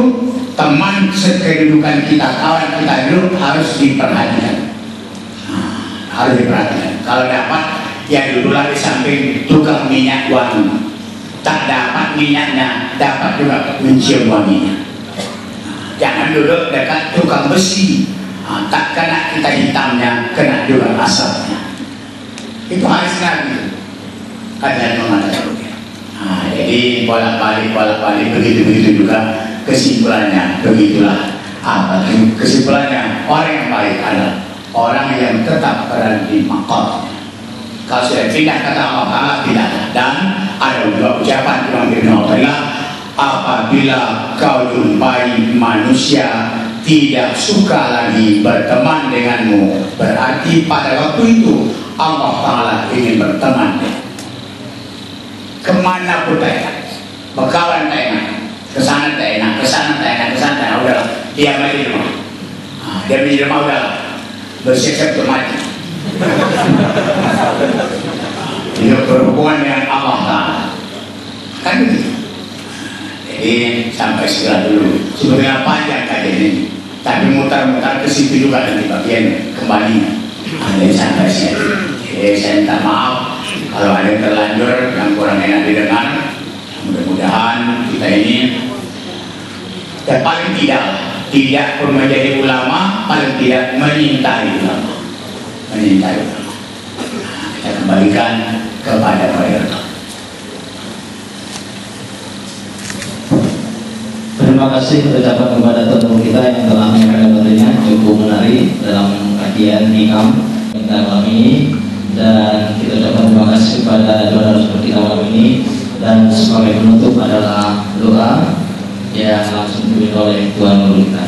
teman sekedudukan kita, kawan kita dulu harus diperhatikan. Harus diperhatikan. Kalau dapat ya duduklah di samping tukang minyak wangi. Tak dapat minyaknya, dapat juga mencium wanginya. Jangan duduk dekat tukang besi. Tak kena kita hitamnya, kena juga asapnya. Itu harus gitu. Ada mengatakan begitu. Jadi bolak-balik begitu juga kesimpulannya. Begitulah kesimpulannya, orang yang baik adalah orang yang tetap berada di maqam. Kalau sudah pindah kata Allah Ta'ala tidak. Dan ada juga ucapan Imam Ibnu Athaillah, apabila kau jumpai manusia tidak suka lagi berteman denganmu, berarti pada waktu itu Allah Ta'ala ingin berteman. Kemana pun tak enak, berkawan tak enak, kesana tak enak, kesana tak enak, kesana tak enak, udahlah, diam aja di rumah. Diam di rumah udahlah, bersiap-siap untuk mati. Hidup berhubungan dengan Allah Ta'ala. Kan begitu. Jadi sampai segera dulu. Sebenarnya panjang kajian ini, tapi mutar-mutar ke situ juga nanti bagian kembali. Jadi sampai sini. Jadi saya minta maaf kalau ada yang terlanjur yang kurang enak didengar. Mudah-mudahan kita ini dan paling tidak pun menjadi ulama, paling tidak menyintai ulama. Menyintai ulama. Kita kembalikan kepada mereka. Terima kasih ucapan kepada tamu kita yang telah menyampaikan materinya cukup menarik dalam kajian hikam kita malam ini, dan kita ucapkan terima kasih kepada juara seperti kita malam ini, dan sebagai penutup adalah doa yang langsung dipimpin oleh Tuan Guru kita.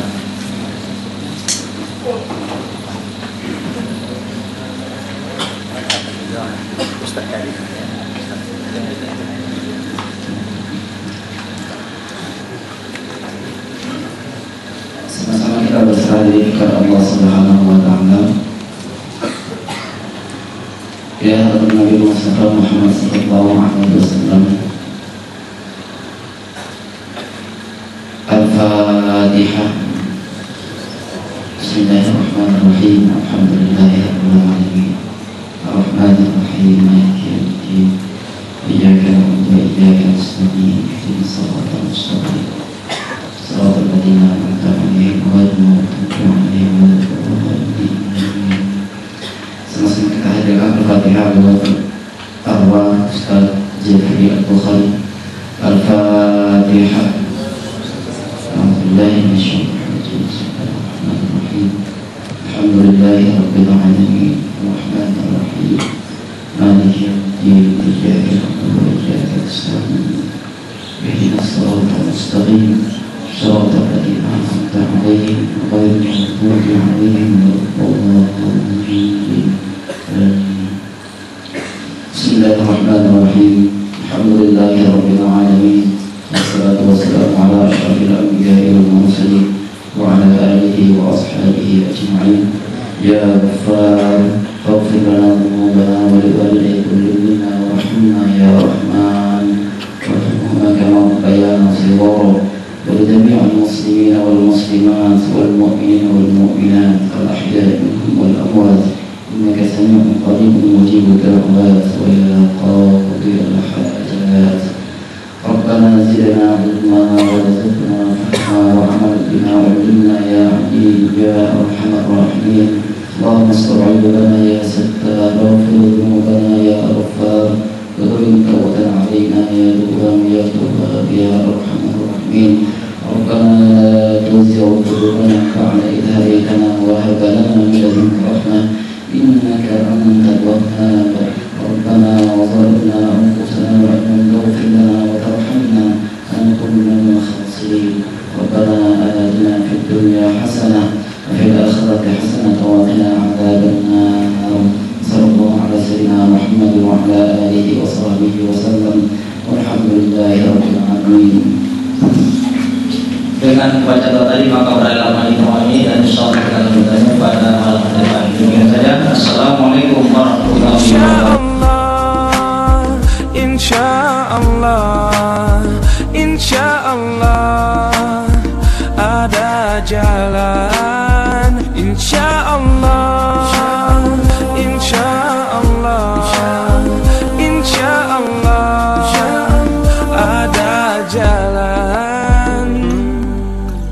Sama-sama kita berserah diri kepada Allah Subhanahu wa Ta'ala. Ya Nabi Muhammad sallallahu alaihi wasallam. Al-Fatihah. Bismillahirrahmanirrahim. Alhamdulillahirabbil alamin. Ar-Rahmanir-Rahim. Maliki yaumiddin. Iyyaka na'budu wa iyyaka nasta'in. Ihdinas siratal mustaqim. Shiratal ladzina an'amta 'alaihim ghairil maghdubi 'alaihim waladdallin. Sama-sama kita hadirkan Al-Fatihah buat arwah Ustaz Jafri Al-Bukhari. Al-Fatihah. Alhamdulillah, Alhamdulillahi Rabbil Alamin, Ar-Rahmanir-Rahim, Maliki yaumiddin, Iyyaka na'budu wa iyyaka nasta'in. Ihdinas siratal mustaqim, siratal ladzina an'amta 'alaihim ghairil maghdubi 'alaihim waladdallin. Bismillahirrahmanirrahim. Alhamdulillahi Rabbil Alamin. Wassalatu wassalamu ala asyrafil anbiya'i wal mursalin wa ala alihi wa ashabihi ajma'in. Ya Ghaffar, faghfir lana dhunubana wa liwalidayna kulli minna warhamna ya Rahman warhamhuma kama rabbayana shighara wa lijami'il muslimina wal muslimat wal mu'minina wal mu'minat al ahya'i minhum wal amwat innaka sami'un درجات وإلى قاضي الحاجات. ربنا زدنا علما ورزقنا فهما وعمل بنا وعلمنا يا حكيم يا أرحم الراحمين. اللهم استر عيوبنا يا ستار واغفر ذنوبنا يا غفار وذل توبة علينا يا تواب يا تواب يا أرحم الراحمين. ربنا لا تزغ قلوبنا بعد إذ هديتنا وهب لنا من لدنك رحمة إنك أنت الوهاب. ربنا ظلمنا أنفسنا وإن لم تغفر لنا وترحمنا لنكن من الخاسرين. ربنا آتنا في الدنيا حسنة وفي الآخرة حسنة وقنا عذاب النار. صلى الله على سيدنا محمد وعلى آله وصحبه وسلم والحمد لله رب العالمين. Dengan membaca doa tadi maka berakhirlah majelis kami dan insyaallah kita akan bertemu pada malam depan. Demikian saja. Assalamualaikum warahmatullahi wabarakatuh. Insyaallah, insyaallah ada jalan. Insyaallah, insyaallah, insyaallah ada jalan.